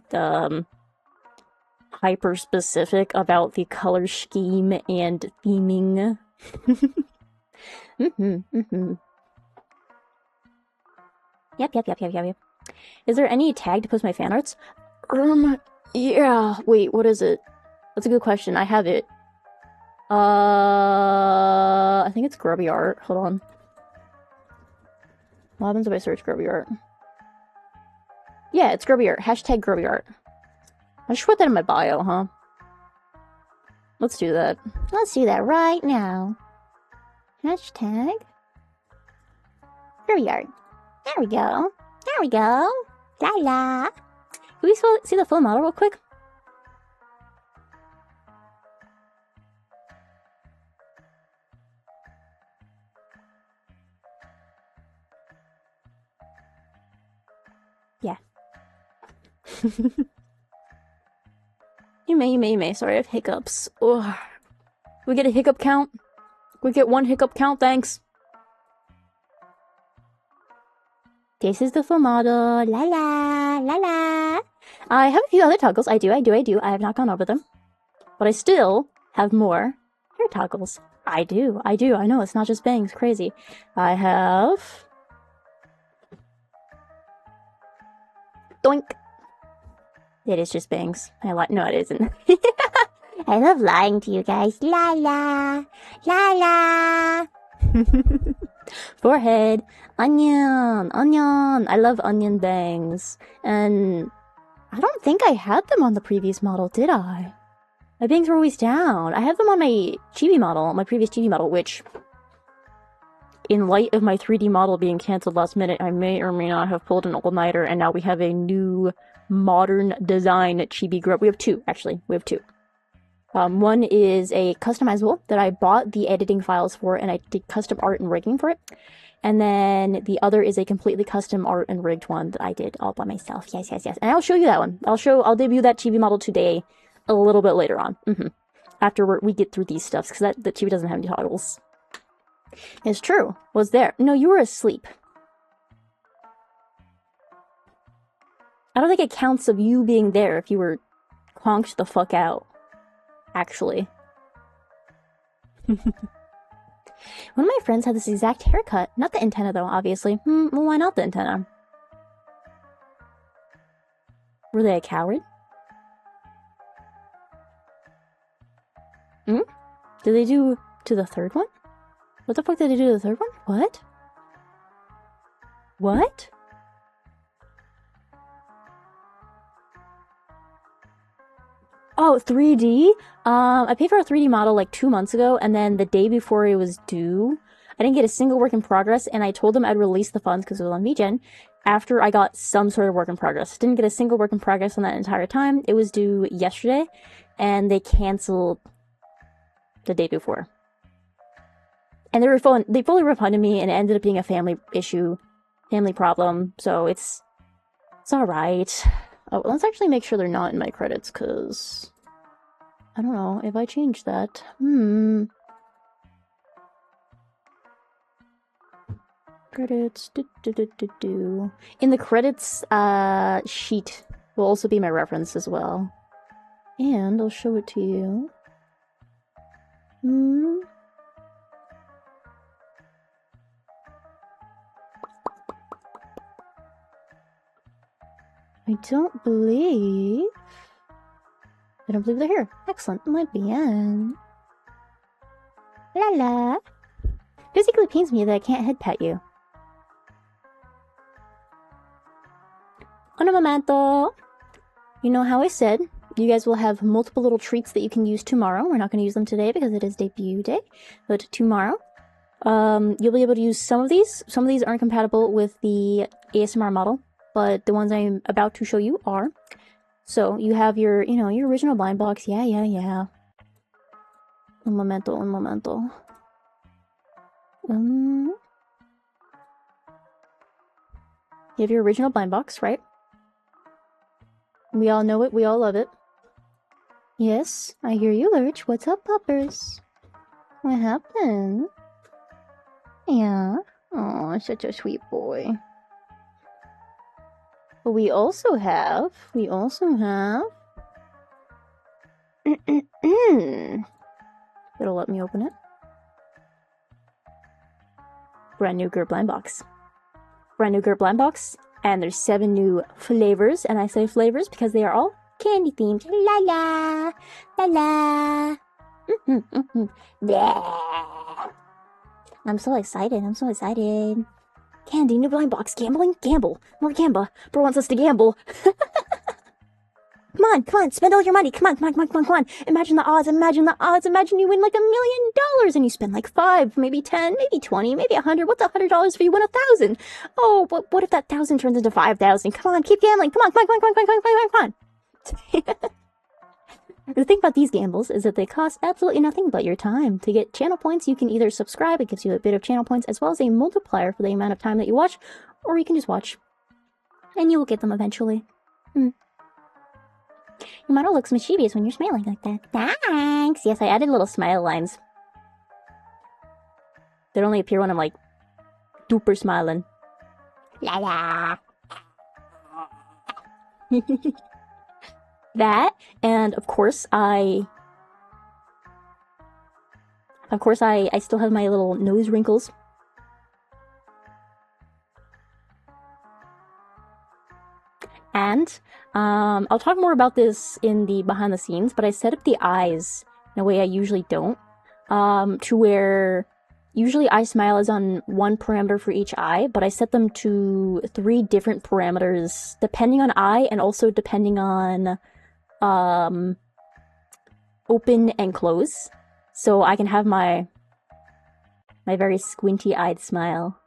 hyper specific about the color scheme and theming. Yep. Is there any tag to post my fan arts? Yeah. Wait, what is it? That's a good question. I have it. I think it's grubby art. Hold on. What happens if I search grubby art? Yeah, it's grubby art. Hashtag grubby art. I should put that in my bio, huh? Let's do that. Let's do that right now. Hashtag grubby art. There we go. There we go. La la. Can we see the full model real quick? Yeah. You may. Sorry, I have hiccups. Ugh. We get a hiccup count? We get 1 hiccup count, thanks. This is the full model. La la, la la. I have a few other toggles. I do. I have not gone over them. But I still have more hair toggles. I do. I know, it's not just bangs. Crazy. I have... Doink. It is just bangs. No, it isn't. I love lying to you guys. La la. La la. Forehead. Onion. I love onion bangs. And I don't think I had them on the previous model, did I? My bangs were always down. I have them on my chibi model, my previous chibi model, which, in light of my 3D model being cancelled last minute, I may or may not have pulled an all-nighter, and now we have a new modern design chibi grub. We have 2, actually. We have 2. One is a customizable that I bought the editing files for, and I did custom art and rigging for it. And then the other is a completely custom art and rigged one that I did all by myself. Yes. And I'll show you that one. I'll debut that chibi model today, a little bit later on. After we get through these stuffs, because the chibi doesn't have any toggles. It's true. Was there? No, you were asleep. I don't think it counts of you being there if you were conked the fuck out. Actually. One of my friends had this exact haircut. Not the antenna, though, obviously. Well, why not the antenna? Were they a coward? Did they do to the third one? What the fuck did they do to the third one? What? Oh, 3D? I paid for a 3D model like 2 months ago, and then the day before it was due, I didn't get a single work in progress, and I told them I'd release the funds because it was on VGen after I got some sort of work in progress. Didn't get a single work in progress on that entire time. It was due yesterday, and they canceled the day before. And they fully refunded me, and it ended up being a family problem, so it's alright. Oh, let's actually make sure they're not in my credits, because I don't know if I change that. Credits. In the credits sheet will also be my reference as well. And I'll show it to you. I don't believe they're here. Excellent. Muy bien. La la. Physically pains me that I can't head pet you. Un momento. You know how I said you guys will have multiple little treats that you can use tomorrow. We're not going to use them today because it is debut day, but tomorrow, you'll be able to use some of these. Some of these aren't compatible with the ASMR model, but the ones I'm about to show you are. So you have your, your original blind box. Yeah. Un momento. You have your original blind box, right? We all know it. We all love it. Yes, I hear you, Lurch. What's up, puppers? What happened? Yeah. Oh, such a sweet boy. But we also have It'll let me open it. Brand new Grub blind box. Brand new Grub blind box. And there's 7 new flavors. And I say flavors because they are all candy themed. La la. La la. Yeah. I'm so excited. I'm so excited. Candy, new blind box. Gambling? Gamble. More gamble. Bro wants us to gamble. Come on, spend all your money. Come on. Imagine the odds. Imagine you win like $1 million and you spend like 5, maybe 10, maybe 20, maybe 100. What's $100 if you win 1,000? Oh, but what if that 1,000 turns into 5,000? Come on, keep gambling. Come on. The thing about these gambles is that they cost absolutely nothing but your time. To get channel points, you can either subscribe, it gives you a bit of channel points, as well as a multiplier for the amount of time that you watch, or you can just watch. And you will get them eventually. Your model looks mischievous when you're smiling like that. Thanks! Yes, I added little smile lines. They only appear when I'm like, duper smiling. La la! That, and of course I still have my little nose wrinkles. And I'll talk more about this in the behind the scenes, but I set up the eyes in a way I usually don't, to where usually eye smile is on 1 parameter for each eye, but I set them to 3 different parameters depending on eye and also depending on open and close, so I can have my very squinty-eyed smile.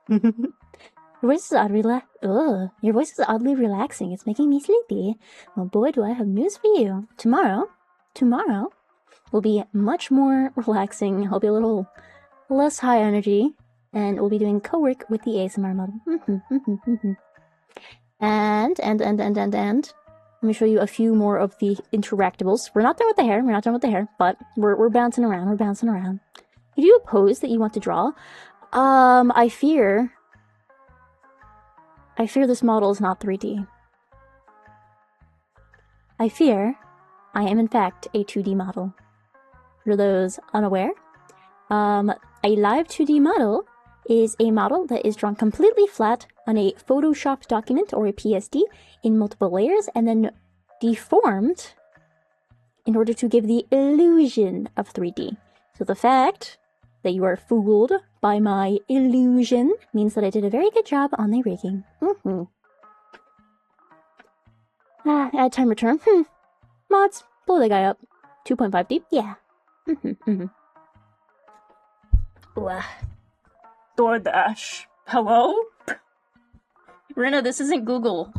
Your voice is your voice is oddly relaxing. It's making me sleepy. Well, boy, do I have news for you. Tomorrow will be much more relaxing. I'll be a little less high energy. And we'll be doing co-work with the ASMR model. And let me show you a few more of the interactables. We're not done with the hair, but we're bouncing around. You do a pose that you want to draw. I fear this model is not 3D. I fear I am in fact a 2D model. For those unaware, a live 2D model is a model that is drawn completely flat on a photoshopped document or a PSD in multiple layers and then deformed in order to give the illusion of 3D. So the fact that you are fooled by my illusion means that I did a very good job on the rigging. Add time return. Mods, blow the guy up. 2.5 deep? Yeah. DoorDash. Hello? Rinna, this isn't Google.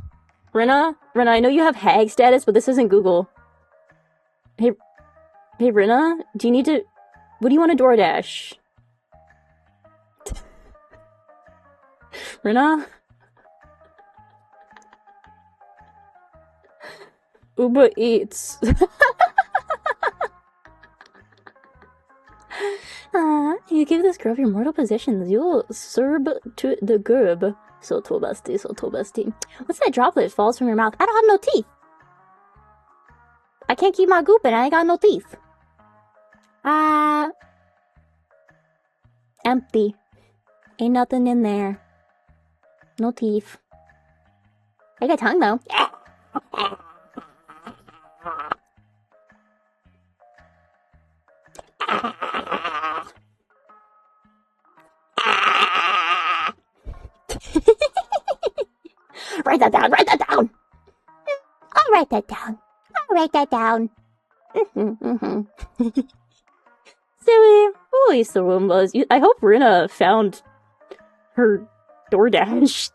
Rinna, I know you have hag status, but this isn't Google. Hey, Rinna, do you need to... What do you want to DoorDash? Rinna? Uber Eats. You give this grub your mortal possessions. You'll serve to the grub. So bestie. What's that droplet falls from your mouth? I don't have no teeth. I can't keep my goop and I ain't got no teeth. Empty. Ain't nothing in there. No teeth. I got tongue though. Write that down. I'll write that down. Silly. Holy Sarumbas. I hope Rinna found her DoorDash.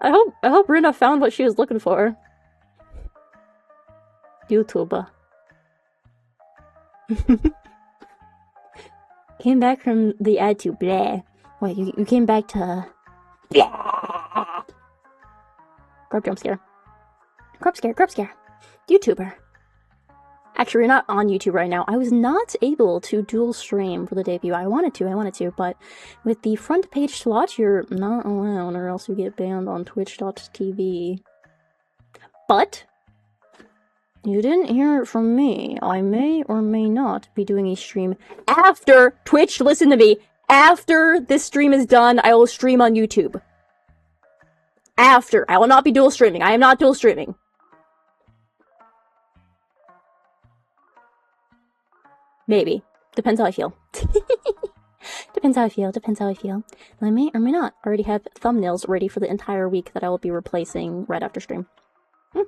I hope Rinna found what she was looking for. YouTuber. Came back from the ad to blah. Wait, you came back to blah. Grub jump scare. Grub scare. YouTuber. Actually, we're not on YouTube right now. I was not able to dual stream for the debut. I wanted to, but with the front page slot, you're not allowed, or else you get banned on twitch.tv. But you didn't hear it from me. I may or may not be doing a stream after Twitch. Listen to me. After this stream is done, I will stream on YouTube. After. I will not be dual streaming. I am not dual streaming. Maybe. Depends how I feel. Depends how I feel. I may or may not already have thumbnails ready for the entire week that I will be replacing right after stream. I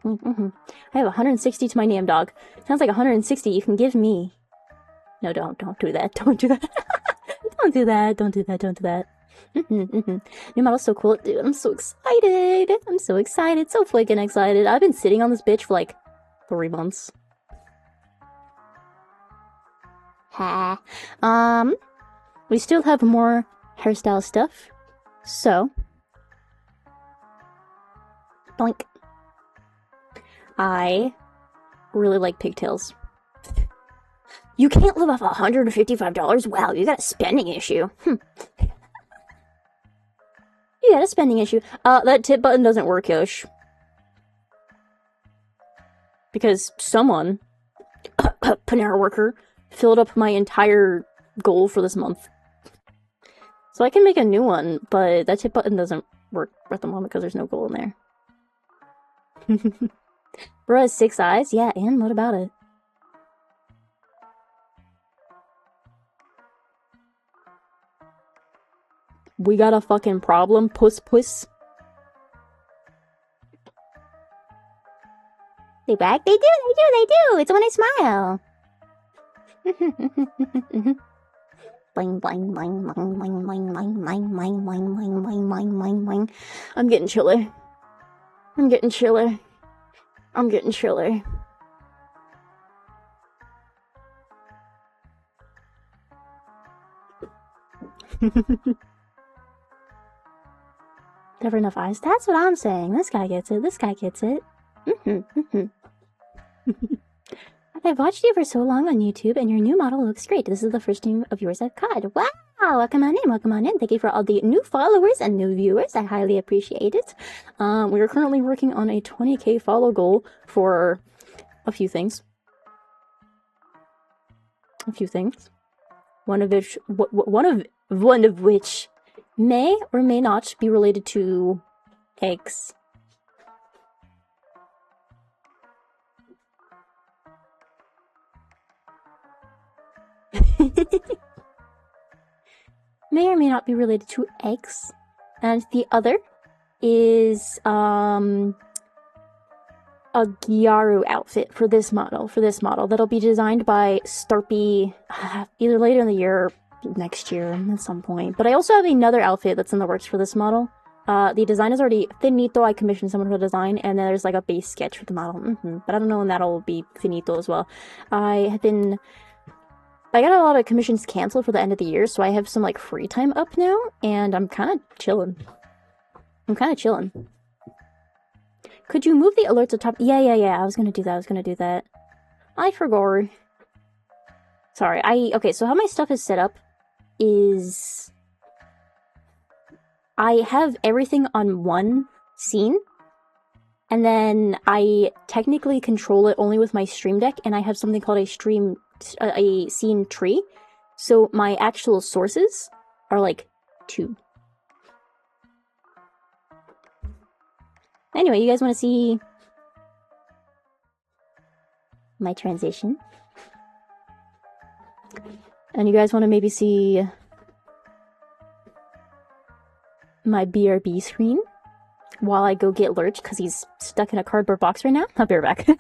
have 160 to my name, dog. Sounds like 160 you can give me. No, don't do that. Don't do that. Don't do that. New model's so cool, dude. I'm so excited. So freaking excited. I've been sitting on this bitch for like 3 months. Ha. We still have more hairstyle stuff. So. Blink. I really like pigtails. You can't live off $155? Wow, you got a spending issue. You got a spending issue. That tip button doesn't work, Yosh. Because someone, Panera worker, filled up my entire goal for this month. So I can make a new one, but that tip button doesn't work at the moment because there's no goal in there. Bro has 6 eyes? Yeah, and what about it? We got a fucking problem, puss. They back? They do! It's when I smile! Bling, bling, bling, bling, bling, bling, bling, bling, bling, bling, bling, bling, bling, bling. I'm getting chilly. Never enough eyes. That's what I'm saying. This guy gets it. I've watched you for so long on YouTube, and your new model looks great. This is the first stream of yours I've caught. Wow! Welcome on in. Thank you for all the new followers and new viewers. I highly appreciate it. We are currently working on a 20k follow goal for a few things. One of which may or may not be related to eggs. May or may not be related to eggs. And the other is a Gyaru outfit for this model. That'll be designed by Starpy either later in the year or next year at some point. But I also have another outfit that's in the works for this model. The design is already finito. I commissioned someone for the design, and then there's like a base sketch for the model. But I don't know when that'll be finito as well. I got a lot of commissions canceled for the end of the year, so I have some like free time up now, and I'm kind of chilling. Could you move the alerts to top? Yeah. I was gonna do that. I forgot. Sorry. Okay. So how my stuff is set up is I have everything on one scene, and then I technically control it only with my stream deck, and I have something called a scene tree. So my actual sources are like 2. Anyway, you guys want to see my transition? And you guys want to maybe see my BRB screen while I go get Lurch because he's stuck in a cardboard box right now? I'll be right back.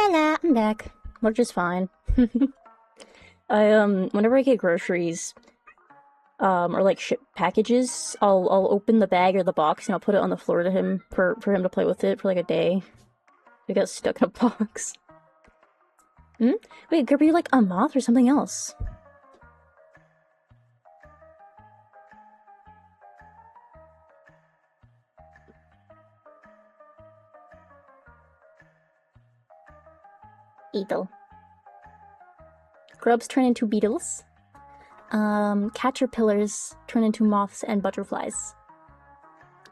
Hello, I'm back. We're just fine. Whenever I get groceries, or like ship packages, I'll open the bag or the box and I'll put it on the floor to him for him to play with it for like a day. It got stuck in a box. Hmm? Wait, Grub, are you like a moth or something else? Beetle. Grubs turn into beetles. Caterpillars turn into moths and butterflies.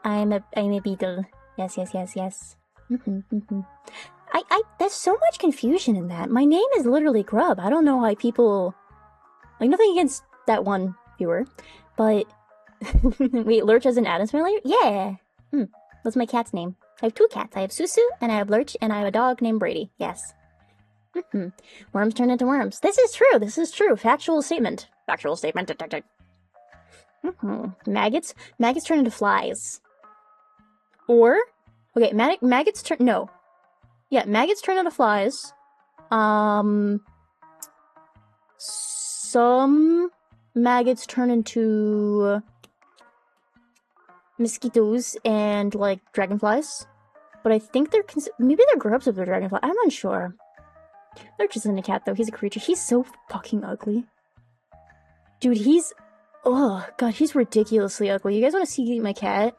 I'm a beetle. Yes. There's so much confusion in that. My name is literally Grub. I don't know why people... Like, nothing against that one viewer, but... Wait, Lurch as an Addams Family? Yeah! That's my cat's name. I have 2 cats. I have Susu, and I have Lurch, and I have a dog named Brady. Yes. Worms turn into worms. This is true. Factual statement. Maggots turn into flies. Or, okay, maggots turn, no. Yeah, maggots turn into flies. Some maggots turn into mosquitoes and, like, dragonflies. But I think maybe they're grubs if they're dragonflies. I'm unsure. Lurch isn't a cat, though. He's a creature. He's so fucking ugly. Dude, he's... Oh, God, he's ridiculously ugly. You guys want to see my cat?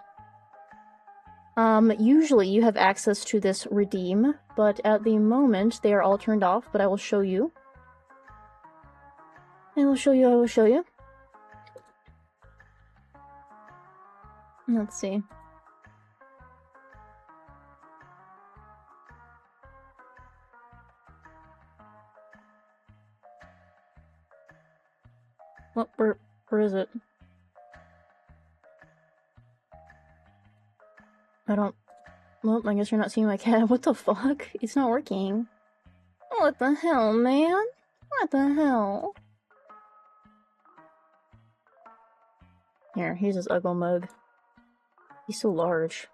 Usually you have access to this redeem, but at the moment they are all turned off, but I will show you. I will show you. Let's see. What, where is it? Well, I guess you're not seeing my cat. What the fuck? It's not working. What the hell, man? What the hell? Here's his ugly mug. He's so large.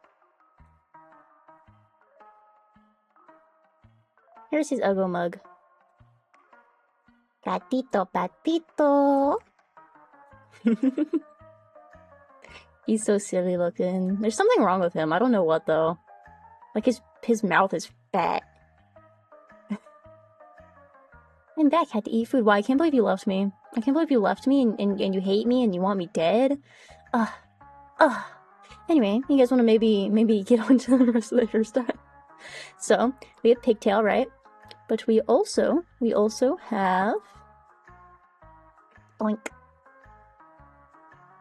Here's his ugly mug. Patito. He's so silly looking. There's something wrong with him. I don't know what, though. Like, his mouth is fat. I'm back, had to eat food. Why? I can't believe you left me. I can't believe you left me and you hate me and you want me dead. Anyway, you guys want to maybe get on to the rest of the hairstyle? So, we have pigtail, right? But we also have... Boink.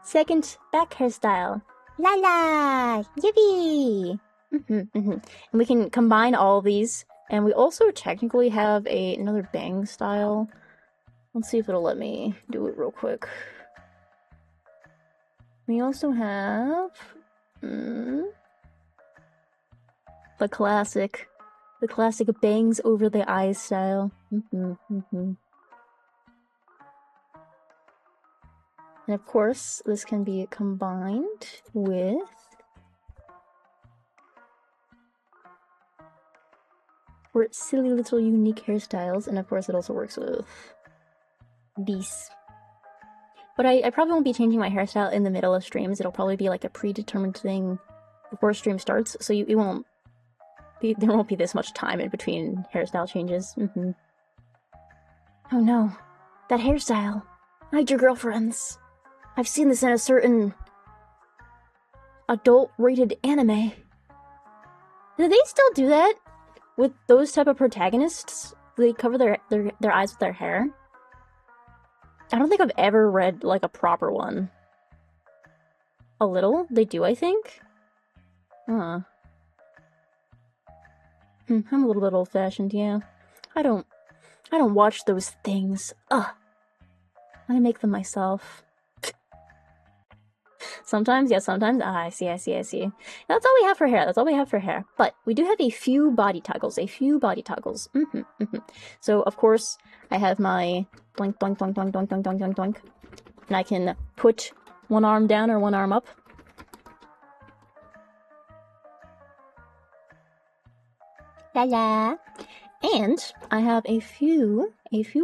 Second back hairstyle. La la! Yippee! And we can combine all of these. And we also technically have another bang style. Let's see if it'll let me do it real quick. We also have... the classic bangs over the eyes style. And of course, this can be combined with silly little unique hairstyles, and of course it also works with these. But I probably won't be changing my hairstyle in the middle of streams. It'll probably be like a predetermined thing before stream starts, so there won't be this much time in between hairstyle changes. Oh no, that hairstyle. Hide your girlfriends. I've seen this in a certain adult-rated anime. Do they still do that with those type of protagonists? They cover their eyes with their hair? I don't think I've ever read, like, a proper one. A little? They do, I think? Huh. I'm a little bit old-fashioned, yeah. I don't watch those things. I make them myself. Sometimes, yeah, sometimes. I see. That's all we have for hair. But we do have a few body toggles. So, of course, I have my doink. And I can put one arm down or one arm up. La la. And I have a few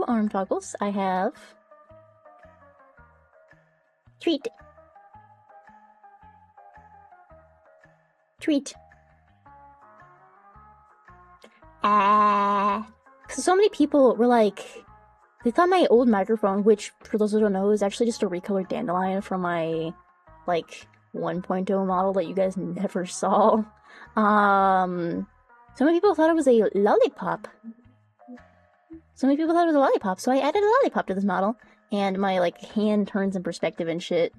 arm toggles. I have treat. So many people were like, they thought my old microphone, which for those who don't know is actually just a recolored dandelion from my like 1.0 model that you guys never saw. So many people thought it was a lollipop. So I added a lollipop to this model, and my like hand turns in perspective and shit.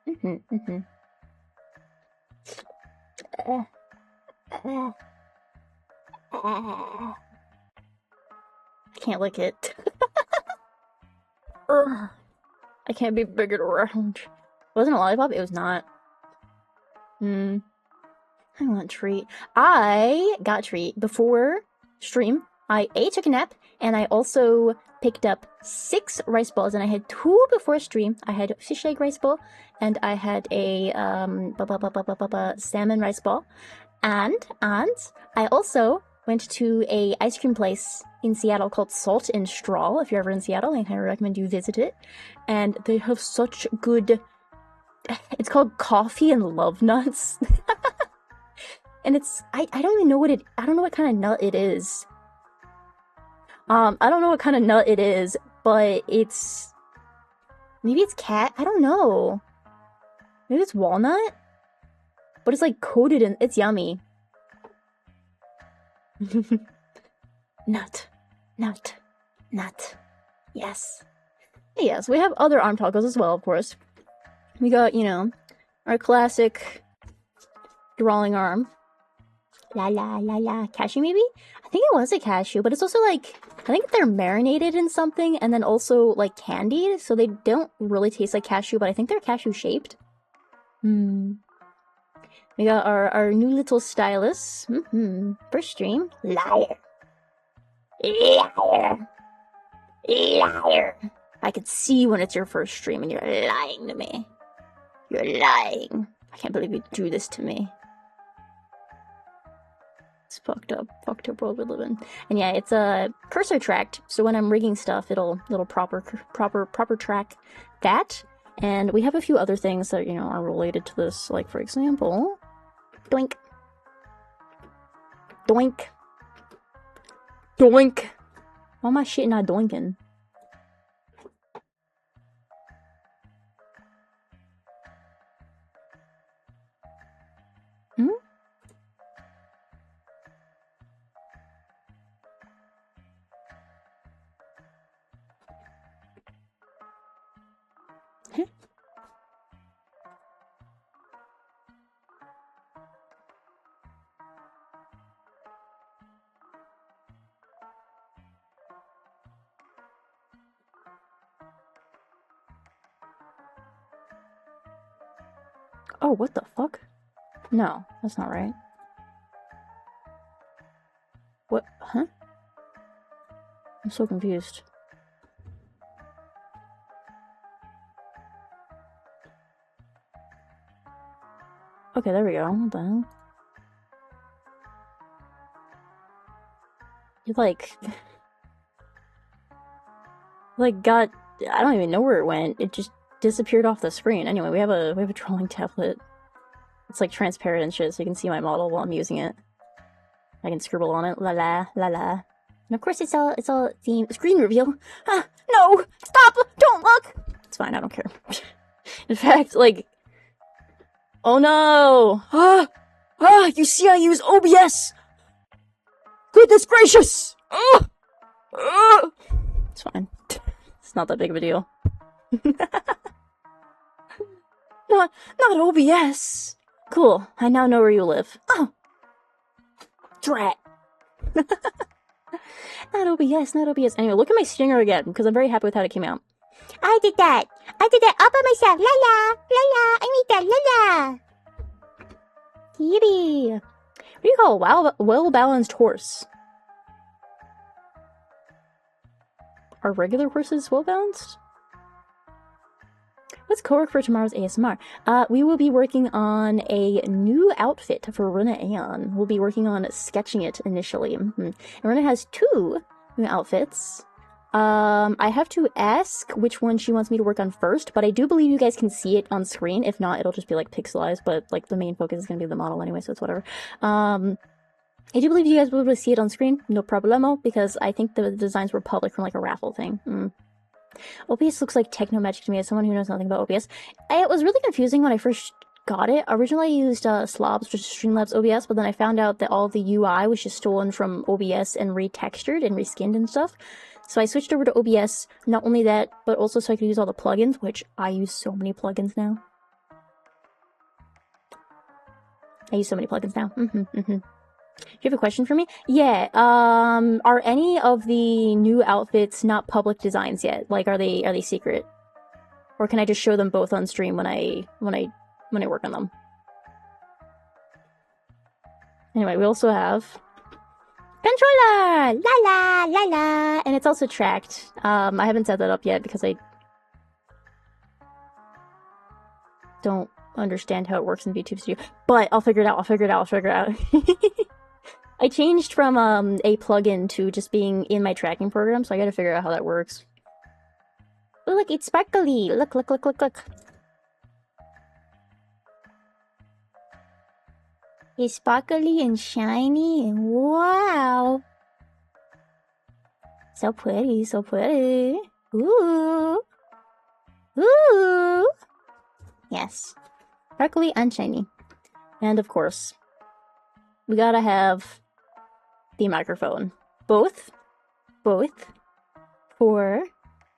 I can't lick it. I can't be bigger around. It wasn't a lollipop? It was not. I want treat. I got treat before stream. I took a nap, and I also picked up 6 rice balls, and I had 2 before stream. I had fish egg rice ball, and I had a salmon rice ball. And I also went to a ice cream place in Seattle called Salt and Straw. If you're ever in Seattle, I highly recommend you visit it. And they have such good... It's called Coffee and Love Nuts. And it's... I don't even know what it... I don't know what kind of nut it is. I don't know what kind of nut it is, but it's... Maybe it's cat? I don't know. Maybe it's walnut? But it's like coated in... It's yummy. Nut. Yes. Yes, we have other arm toggles as well, of course. We got, you know, our classic drawing arm. La. Cashew, maybe? I think it was a cashew, but it's also like... I think they're marinated in something and then also like candied, so they don't really taste like cashew, but I think they're cashew shaped. We got our new little stylus. First stream. Liar. I could see when it's your first stream and you're lying to me. You're lying. I can't believe you do this to me. It's fucked up world we live in. And yeah, it's a cursor tracked, so when I'm rigging stuff, it'll proper track that. And we have a few other things that, you know, are related to this, like for example, doink. Why my shit not doinking? Oh, what the fuck? No, that's not right. What? Huh? I'm so confused. Okay, there we go. What the hell? You like got... I don't even know where it went. It just disappeared off the screen. Anyway, we have a drawing tablet. It's like transparent and shit, so you can see my model while I'm using it. I can scribble on it. La la. And of course it's all theme screen reveal. Ah, no! Stop! Don't look! It's fine, I don't care. In fact, like... Oh no! You see I use OBS! Goodness gracious! It's fine. It's not that big of a deal. Not OBS! Cool, I now know where you live. Oh! Drat! Not OBS. Anyway, look at my stinger again, because I'm very happy with how it came out. I did that all by myself. La la, I made that, la. Yippee. What do you call a well-balanced horse? Are regular horses well-balanced? What's co-work for tomorrow's ASMR? We will be working on a new outfit for Runa Aeon. We'll be working on sketching it initially. And Runa has 2 new outfits. I have to ask which one she wants me to work on first, but I do believe you guys can see it on screen. If not, it'll just be like pixelized, but like the main focus is gonna be the model anyway, so it's whatever. I do believe you guys will be able to see it on screen, no problemo, because I think the designs were public from like a raffle thing. OBS looks like techno magic to me as someone who knows nothing about OBS. It was really confusing when I first got it. Originally I used Slobs, which is Streamlabs OBS, but then I found out that all the UI was just stolen from OBS and retextured and reskinned and stuff. So I switched over to OBS, not only that, but also so I could use all the plugins, which I use so many plugins now. I use so many plugins now. Do you have a question for me? Yeah, are any of the new outfits not public designs yet? Like, are they secret? Or can I just show them both on stream when I work on them? Anyway, we also have controller! La la la la! And it's also tracked. I haven't set that up yet because I don't understand how it works in VTube Studio. But I'll figure it out. I changed from a plugin to just being in my tracking program, so I gotta figure out how that works. Oh, look, it's sparkly! Look. It's sparkly and shiny, and wow! So pretty. Ooh! Ooh! Yes. Sparkly and shiny. And of course, we gotta have the microphone. Both for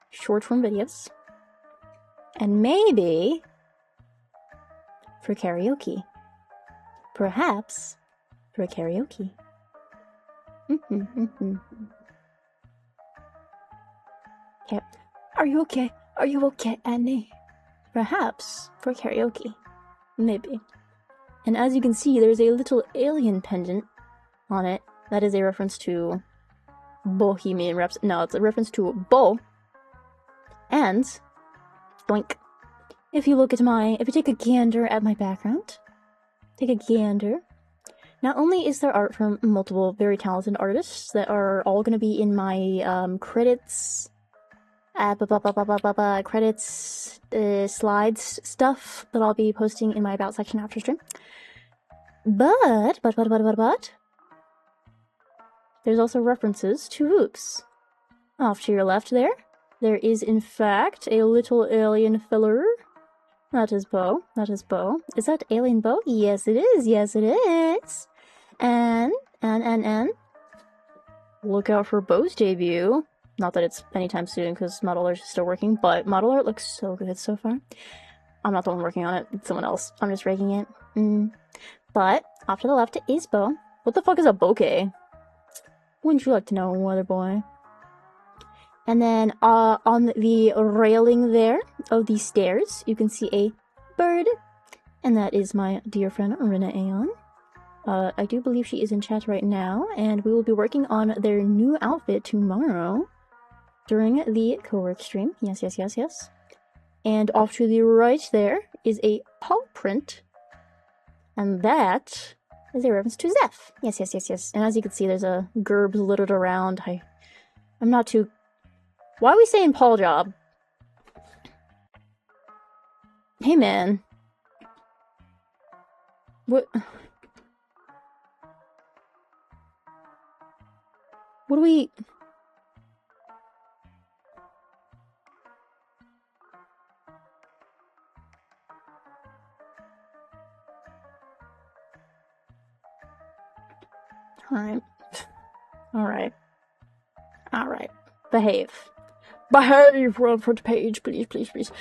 short-form videos, and maybe for karaoke. Perhaps for karaoke. Okay. Are you okay? Are you okay, Annie? Perhaps for karaoke. Maybe. And as you can see, there's a little alien pendant on it. That is a reference to Bohemian Rhapsody. No, it's a reference to Bo. And, boink. If you take a gander at my background, not only is there art from multiple very talented artists that are all going to be in my credits, slides stuff that I'll be posting in my About section after stream. But, there's also references to Oops. Off to your left there is in fact a little alien filler. That is Bo. Is that alien Bo? Yes it is. And look out for Bo's debut. Not that it's anytime soon because model art is still working, but model art looks so good so far. I'm not the one working on it, it's someone else. I'm just raking it. But off to the left is Bo. What the fuck is a bokeh? Wouldn't you like to know, weather boy? And then on the railing there of these stairs, you can see a bird. And that is my dear friend, Runa Aeon. I do believe she is in chat right now, and we will be working on their new outfit tomorrow during the co-work stream. Yes. And off to the right there is a paw print. And that is a reference to Zeph. Yes. And as you can see, there's a Grub littered around. I'm not too... Why are we saying Paul Job? Hey, man. What do we... Alright. Behave. Behave, front page, please.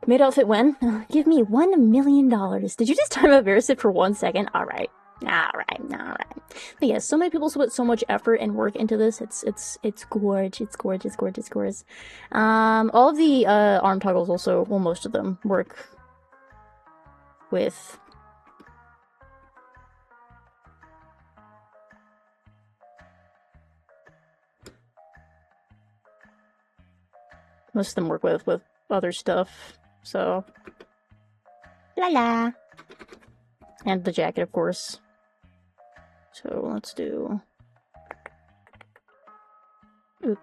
Made outfit when? Give me $1 million. Did you just time out Verisip for 1 second? Alright. But yes, so many people put so much effort and work into this. It's gorgeous. All of the arm toggles also, well, most of them work with other stuff. So, la la. And the jacket, of course. So let's do. Oop.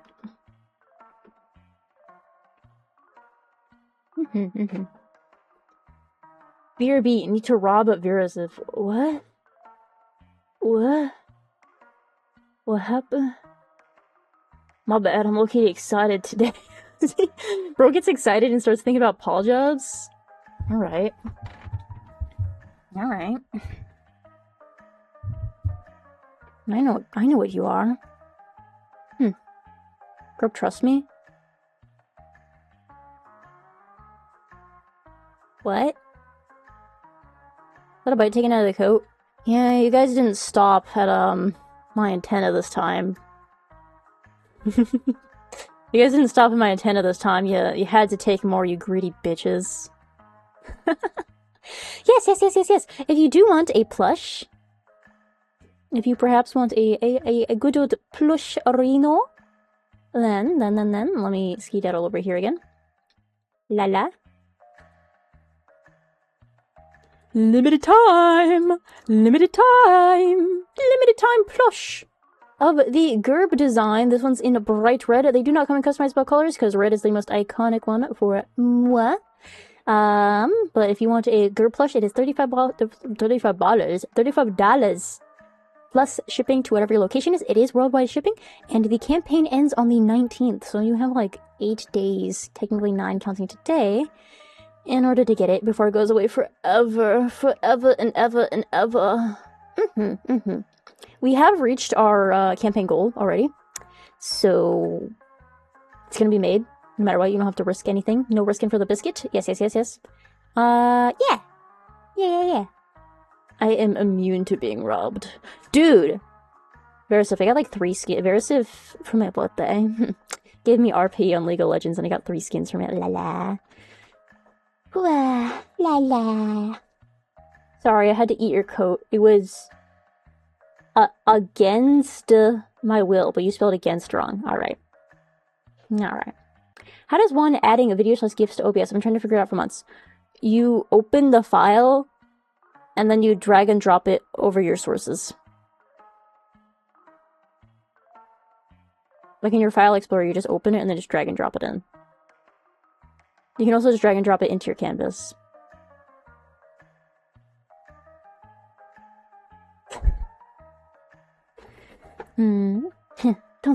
BRB, need to rob at Vera's if. What? What? What happened? My bad, I'm okay excited today. Bro gets excited and starts thinking about paw jobs. Alright. Alright. I know what you are. Grub, trust me? What? Is that a bite taken out of the coat? Yeah, you guys didn't stop at, my antenna this time. You guys didn't stop at my antenna this time. You had to take more, you greedy bitches. Yes. If you do want a plush, if you perhaps want a good old plush Reno, then, let me skedaddle over here again. La. Limited time plush of the Grub design. This one's in bright red. They do not come in customizable colors because red is the most iconic one for moi. But if you want a Grub plush, it is $35 plus shipping to whatever your location is. It is worldwide shipping, and the campaign ends on the 19th, so you have like 8 days, technically 9 counting today, in order to get it before it goes away forever and ever. We have reached our campaign goal already, so it's gonna be made. No matter what, you don't have to risk anything. No risking for the biscuit. Yes. Yeah. I am immune to being robbed. Dude! Verisif, I got like 3 skins. Verisif, for my birthday, gave me RP on League of Legends and I got 3 skins from it. La. Sorry, I had to eat your coat. It was against my will, but you spelled against wrong. Alright. How does one adding a video/gifs to OBS? I've been trying to figure it out for months. You open the file, and then you drag and drop it over your sources. Like in your file explorer, you just open it and then just drag and drop it in. You can also just drag and drop it into your canvas. Don't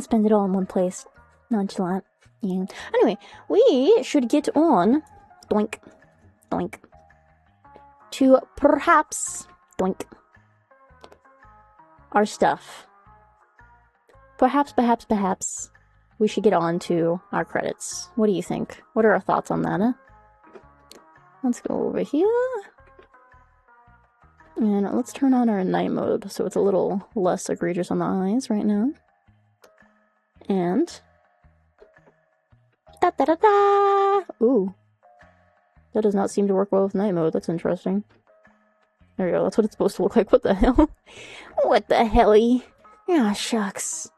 spend it all in one place. Nonchalant. Yeah. Anyway, we should get on. Doink. To perhaps. Doink. Our stuff. Perhaps. We should get on to our credits. What do you think? What are our thoughts on that, huh? Let's go over here. And let's turn on our night mode so it's a little less egregious on the eyes right now. And... Ooh. That does not seem to work well with night mode. That's interesting. There we go. That's what it's supposed to look like. What the hell? What the helly? Ah, shucks.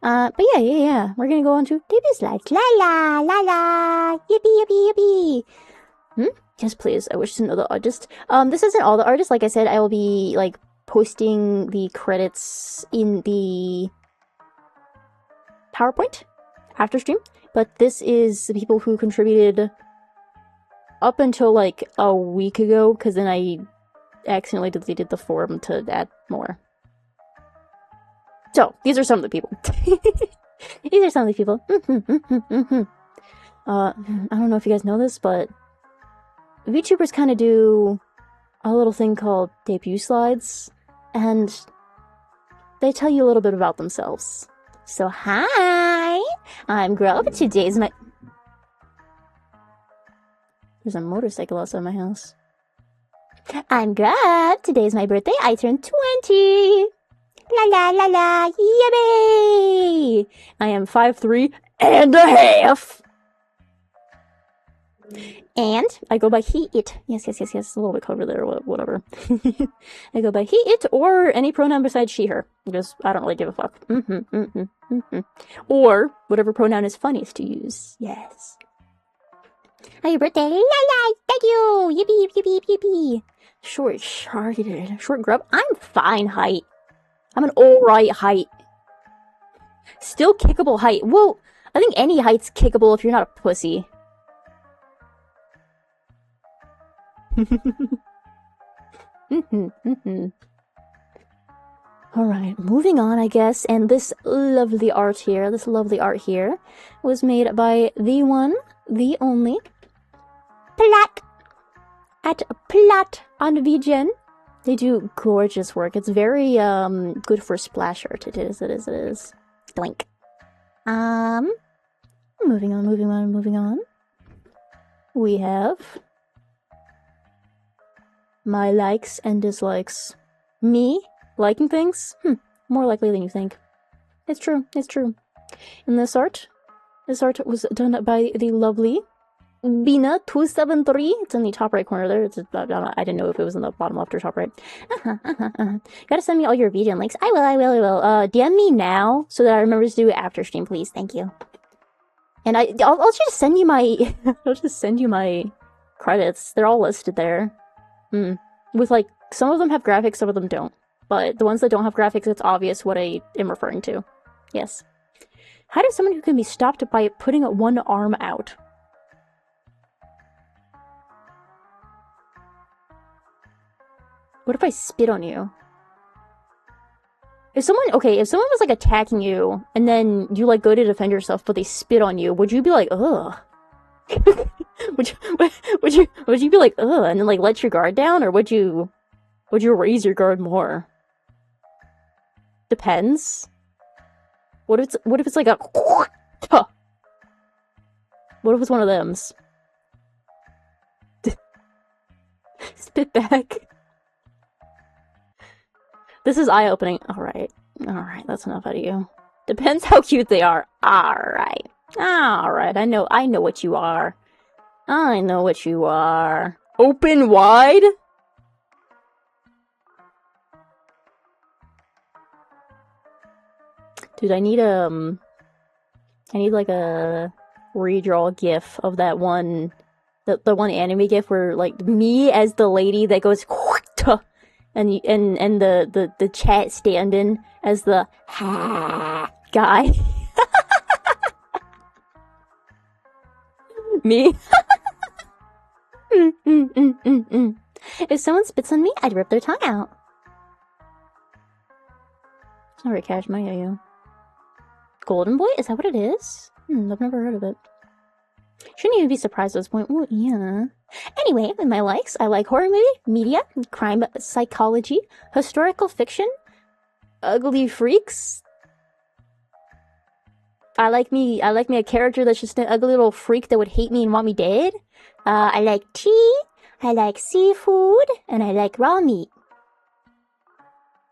But yeah. We're gonna go on to debut slides. La. Yippee. Yes, please. I wish to know the artist. This isn't all the artists. Like I said, I will be, like, posting the credits in the PowerPoint after stream. But this is the people who contributed up until, like, a week ago, because then I accidentally deleted the forum to add more. So, these are some of the people. I don't know if you guys know this, but VTubers kind of do a little thing called debut slides, and they tell you a little bit about themselves. So, hi! I'm Grub. Today's my... There's a motorcycle outside my house. I'm Grub. Today's my birthday. I turned 20! La, yippee! I am 5'3" and a half! And I go by he, it. Yes. A little bit covered there, whatever. I go by he, it, or any pronoun besides she, her. Because I don't really give a fuck. Or whatever pronoun is funniest to use. Yes. Happy birthday! Yay! Thank you! Yippee! Yippee! Yippee! Yippee! Short grub. I'm fine height. I'm an alright height. Still kickable height. Well, I think any height's kickable if you're not a pussy. Alright, moving on, I guess. And this lovely art here was made by the one, the only, Platt at Platt on VGen. They do gorgeous work. It's very good for splash art. It is. Blink. Moving on. We have my likes and dislikes. Me liking things? More likely than you think. It's true. And this art was done by the lovely Bina273. It's in the top right corner there. I didn't know if it was in the bottom left or top right. Gotta send me all your VGen links. I will. DM me now so that I remember to do it after stream, please. Thank you. And I'll just send you my I'll just send you my credits. They're all listed there. With like some of them have graphics, some of them don't. But the ones that don't have graphics, it's obvious what I am referring to. Yes. How does someone who can be stopped by putting one arm out? What if I spit on you? If someone was like attacking you and then you like go to defend yourself but they spit on you, would you be like, ugh? would you be like, ugh, and then like let your guard down, or would you raise your guard more? Depends. What if it's like a what if it's one of them's? Spit back. This is eye-opening. Alright, that's enough out of you. Depends how cute they are. Alright, I know what you are. I know what you are. Open wide? Dude, I need like a redraw gif of that one, the one anime gif where like me as the lady that goes and the chat stand-in as the guy. Me. If someone spits on me, I'd rip their tongue out. It's not very cash my you. Golden Boy? Is that what it is? I've never heard of it. Shouldn't even be surprised at this point. Well, yeah. Anyway, in my likes, I like horror movie, media, crime psychology, historical fiction, ugly freaks. I like me a character that's just an ugly little freak that would hate me and want me dead. I like tea, I like seafood, and I like raw meat.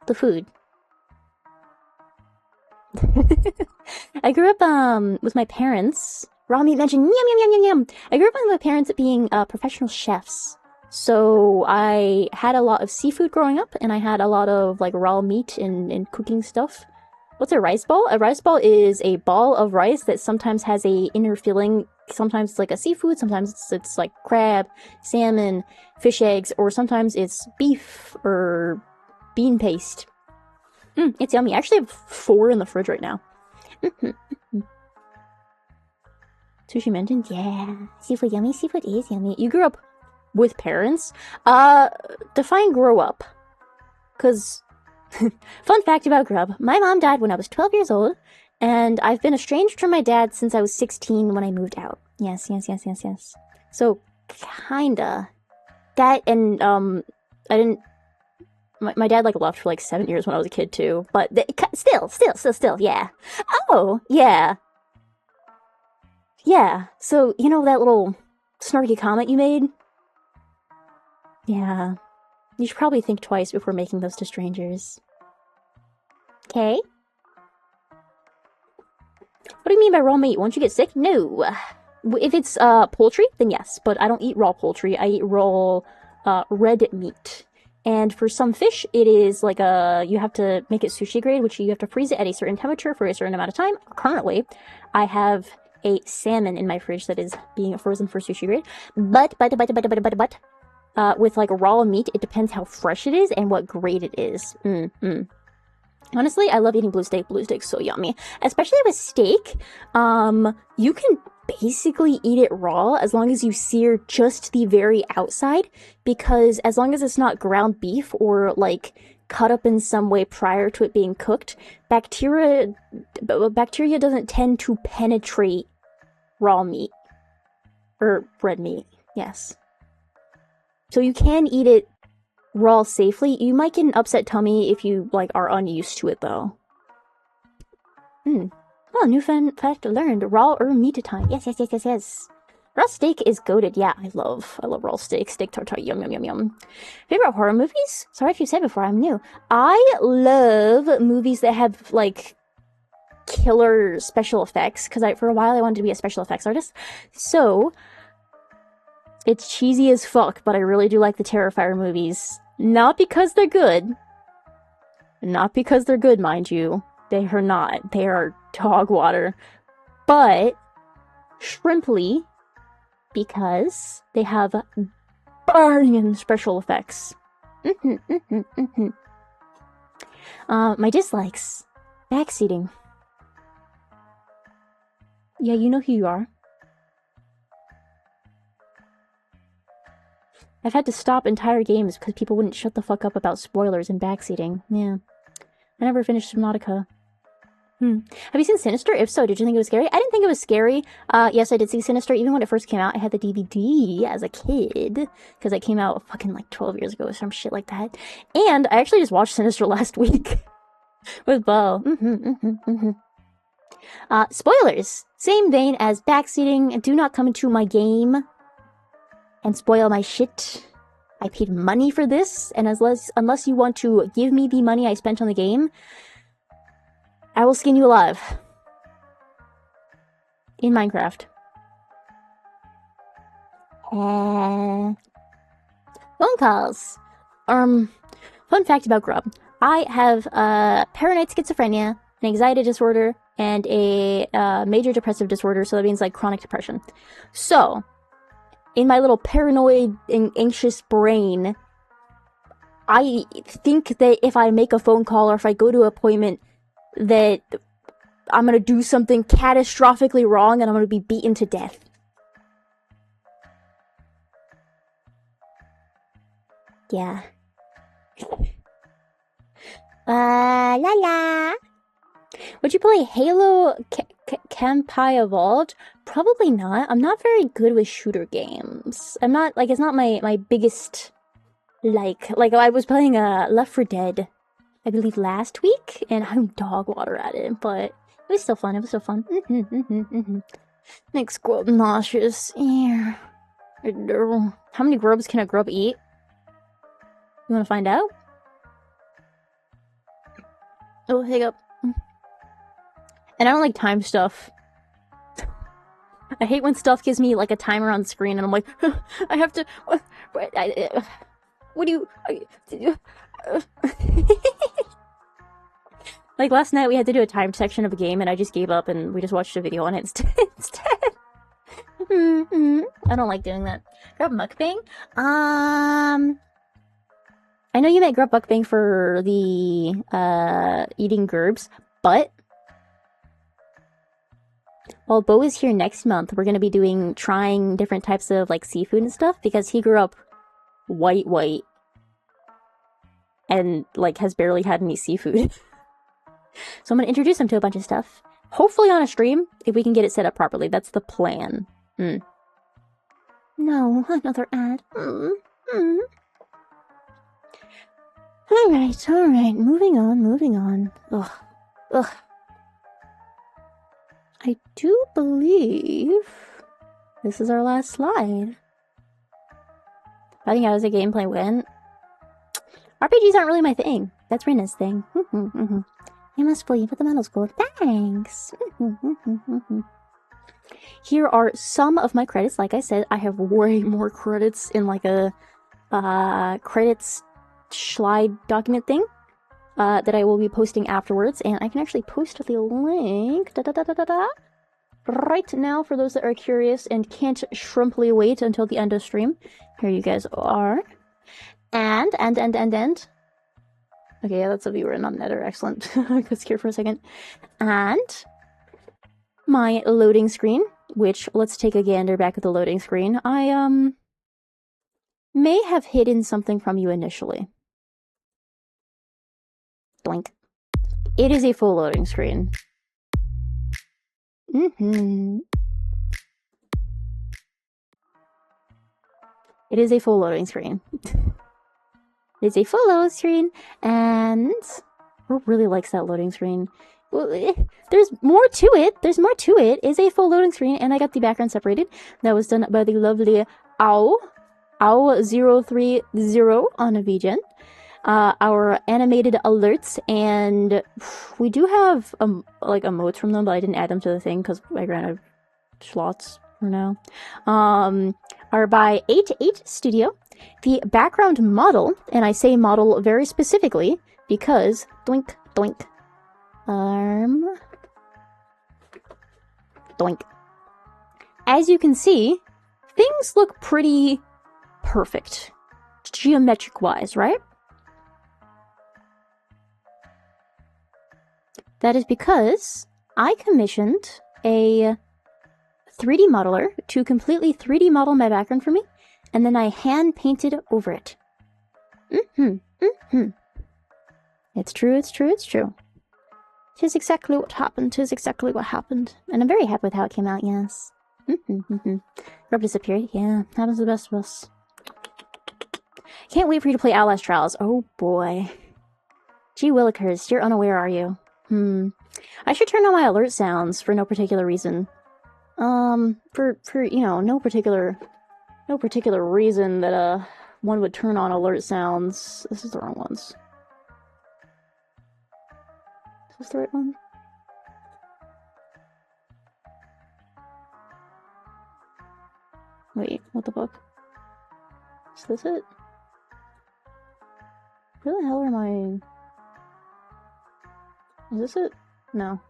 The food. I grew up with my parents. Raw meat mentioned yum yum yum yum yum. I grew up with my parents being professional chefs, so I had a lot of seafood growing up, and I had a lot of like raw meat and cooking stuff. What's a rice ball? A rice ball is a ball of rice that sometimes has a inner filling. Sometimes it's like a seafood, sometimes it's like crab, salmon, fish eggs, or sometimes it's beef or bean paste. It's yummy. I actually have 4 in the fridge right now. Sushi mentioned? Yeah. Seafood yummy? Seafood is yummy. You grew up with parents? Define grow up. Because, fun fact about Grub, my mom died when I was 12 years old, and I've been estranged from my dad since I was 16 when I moved out. Yes. So, kinda. That, and, I didn't... My dad, like, left for, like, 7 years when I was a kid, too. But, still, yeah. Oh, yeah. Yeah, so, you know that little snarky comment you made? Yeah. You should probably think twice before making those to strangers. Okay? What do you mean by raw meat? Won't you get sick? No. If it's, poultry, then yes. But I don't eat raw poultry. I eat raw, red meat. And for some fish, it is like you have to make it sushi grade, which you have to freeze it at a certain temperature for a certain amount of time. Currently, I have a salmon in my fridge that is being frozen for sushi grade. But, with like raw meat, it depends how fresh it is and what grade it is. Honestly, I love eating blue steak. Blue steak's so yummy. Especially with steak, you can basically eat it raw as long as you sear just the very outside, because as long as it's not ground beef or like cut up in some way prior to it being cooked, bacteria doesn't tend to penetrate raw meat or red meat. Yes. So you can eat it raw safely. You might get an upset tummy if you like are unused to it though. Oh, new fun fact learned. Raw or meat time. Yes. Raw steak is goated. Yeah, I love raw steak. Steak tartare. Yum. Favorite horror movies? Sorry if you said before, I'm new. I love movies that have like killer special effects, because for a while I wanted to be a special effects artist. So it's cheesy as fuck, but I really do like the Terrifier movies. Not because they're good. Not because they're good, mind you. They are not. They are dog water. But shrimply, because they have burning special effects. My dislikes. Backseating. Yeah, you know who you are. I've had to stop entire games because people wouldn't shut the fuck up about spoilers and backseating. Yeah. I never finished Subnautica. Have you seen Sinister? If so, did you think it was scary? I didn't think it was scary. Yes, I did see Sinister. Even when it first came out, I had the DVD as a kid, because it came out fucking like 12 years ago or some shit like that. And I actually just watched Sinister last week with Bo. Spoilers. Same vein as backseating. Do not come into my game and spoil my shit. I paid money for this, and unless you want to give me the money I spent on the game, I will skin you alive. In Minecraft. Phone calls. Fun fact about Grub. I have paranoid schizophrenia, an anxiety disorder, and a major depressive disorder, so that means like chronic depression. So, in my little paranoid and anxious brain, I think that if I make a phone call or if I go to an appointment, that I'm gonna do something catastrophically wrong and I'm gonna be beaten to death. Yeah. Would you play Halo Campai Evolved? Probably not. I'm not very good with shooter games. I'm not, like, it's not my biggest, like I was playing Left 4 Dead, I believe last week, and I'm dog water at it, but it was still fun. Makes Grub nauseous. Yeah. How many grubs can a grub eat? You wanna find out? Oh, hiccup. And I don't like time stuff. I hate when stuff gives me like a timer on the screen and I'm like, I have to. What do you? Like last night we had to do a timed section of a game and I just gave up and we just watched a video on it instead. I don't like doing that. Grub mukbang? I know you meant grub mukbang for the eating gerbs, but while Bo is here next month, we're gonna be trying different types of like seafood and stuff, because he grew up white and like has barely had any seafood. So I'm gonna introduce him to a bunch of stuff, hopefully on a stream if we can get it set up properly. That's the plan. No, another ad. Alright, moving on. Ugh. I do believe this is our last slide. I think how does the gameplay went? RPGs aren't really my thing. That's Rena's thing. You must believe what the medal's gold. Thanks. Here are some of my credits. Like I said, I have way more credits in like a credits slide document thing that I will be posting afterwards, and I can actually post the link right now, for those that are curious and can't shrimply wait until the end of stream, here you guys are. And. Okay, yeah, that's a viewer, not an editor. Excellent. I was here for a second. And my loading screen, which, let's take a gander back at the loading screen. I, may have hidden something from you initially. Blink. It is a full loading screen. It is a full loading screen. It is a full loading screen, and Grub really likes that loading screen. Well, there's more to it. There's more to it. It's a full loading screen, and I got the background separated. That was done by the lovely Ow030 on a VGen. Our animated alerts, and we do have like emotes from them, but I didn't add them to the thing because I ran out of slots for now. Are by 8 Studio. The background model, and I say model very specifically because doink doink, doink. As you can see, things look pretty perfect, geometric-wise, right? That is because I commissioned a 3D modeler to completely 3D model my background for me, and then I hand-painted over it. It's true, it's true, it's true. 'Tis exactly what happened, 'tis exactly what happened. And I'm very happy with how it came out, yes. Grub disappeared, yeah, happens to the best of us. Can't wait for you to play Outlast Trials. Oh boy. Gee willikers, you're unaware, are you? I should turn on my alert sounds for no particular reason. For you know, no particular reason that one would turn on alert sounds. This is the wrong ones. Is this the right one? Wait, what the fuck? Is this it? Where the hell are my... Is this it? No.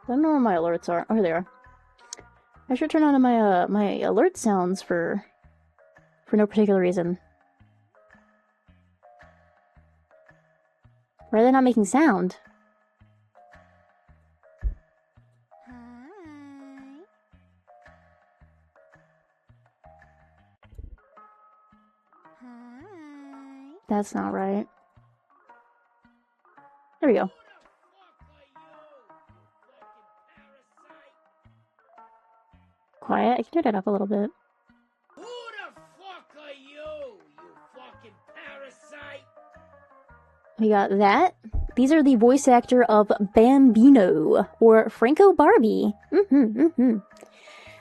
I don't know where my alerts are. Oh, here they are. I should turn on my my alert sounds for no particular reason. Why are they not making sound? That's not right. There we go. Quiet. I can turn it up a little bit. Who the fuck are you fucking parasite? We got that. These are the voice actor of Bambino, or Franco Barbie.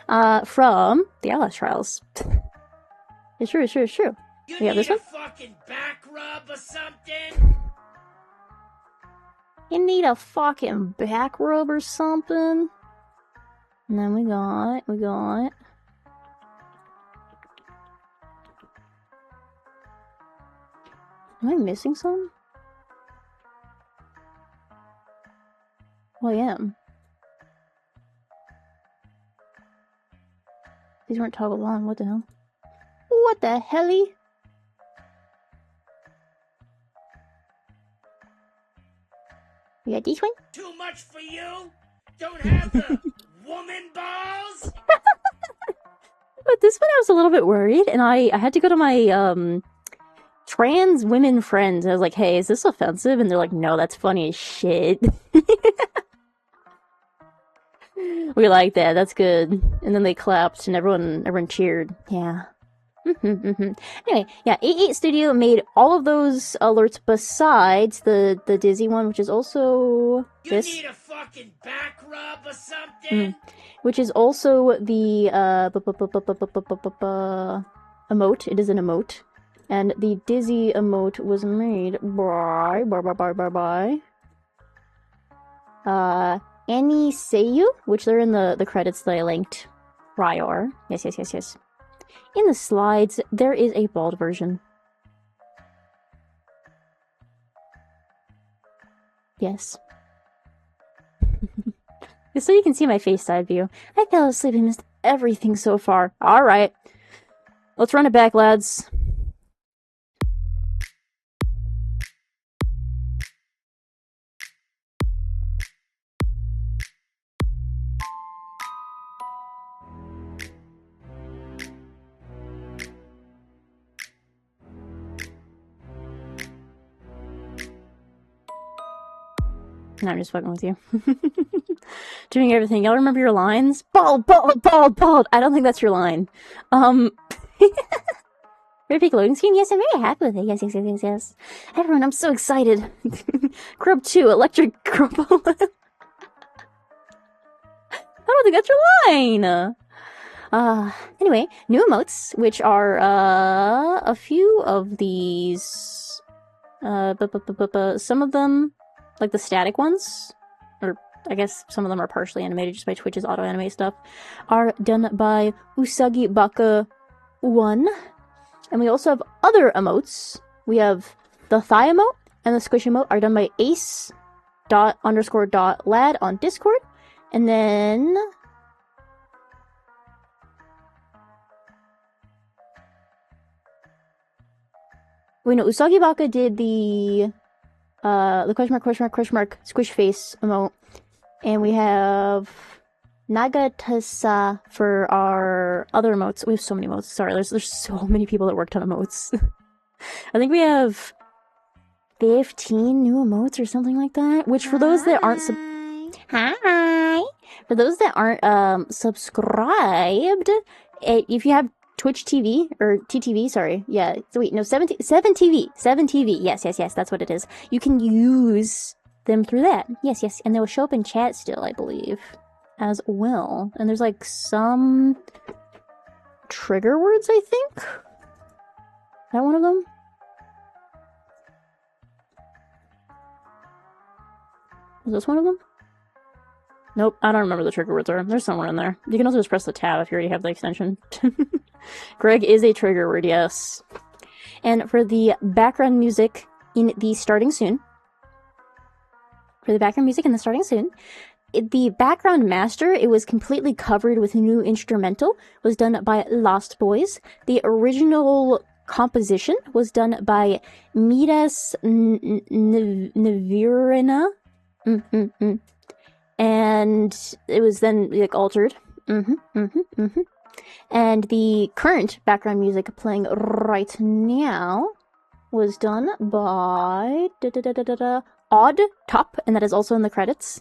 From the Outlast Trials. It's true, it's true, it's true. We have this one. Fucking back rub or something? You need a fucking back rub or something? And then we got... Am I missing some? Oh, I am. These weren't toggled on, what the hell? What the helly? We got this one? Too much for you? Don't have the woman balls? But this one I was a little bit worried, and I had to go to my trans women friends. I was like, hey, is this offensive? And they're like, no, that's funny as shit. We like that, that's good. And then they clapped and everyone cheered. Yeah. Anyway, yeah, 8 Studio made all of those alerts besides the Dizzy one, which is also this. You need a fucking back rub or something? Which is also the emote. It is an emote. And the Dizzy emote was made by Annie Seiyu, which they're in the credits that I linked prior. Yes. In the slides, there is a bald version. Yes. Just so you can see my face side view. I fell asleep and missed everything so far. Alright. Let's run it back, lads. No, I'm just fucking with you. Doing everything. Y'all remember your lines? Bald, bald, bald, bald. I don't think that's your line. Very big loading screen? Yes, I'm very happy with it. Yes, yes, yes, yes, yes. Everyone, I'm so excited. Grub 2, electric grub. I don't think that's your line. Anyway, new emotes, which are, a few of these, some of them, like the static ones, or I guess some of them are partially animated just by Twitch's auto-animate stuff, are done by Usagi Baka 1. And we also have other emotes. We have the thigh emote and the squish emote are done by ace._.lad on Discord. And then wait, no, Usagi Baka did the question mark squish face emote. And we have Nagatasa for our other emotes. We have so many emotes. Sorry, there's so many people that worked on emotes. I think we have 15 new emotes or something like that. Which for those that aren't for those that aren't subscribed, if you have Twitch TV or TTV, sorry, yeah. So wait, no, 7 TV. Yes, that's what it is. You can use them through that. Yes, and they will show up in chat still, I believe, as well. And there's like some trigger words, I think. Is that one of them? Is this one of them? Nope, I don't remember the trigger words are. There's somewhere in there. You can also just press the tab if you already have the extension. Greg is a trigger word, yes. And for the background music in the starting soon, the background master, it was completely covered with a new instrumental, was done by Lost Boys. The original composition was done by Midas Navirina. And it was then like altered. And the current background music playing right now was done by Odd Top, and that is also in the credits.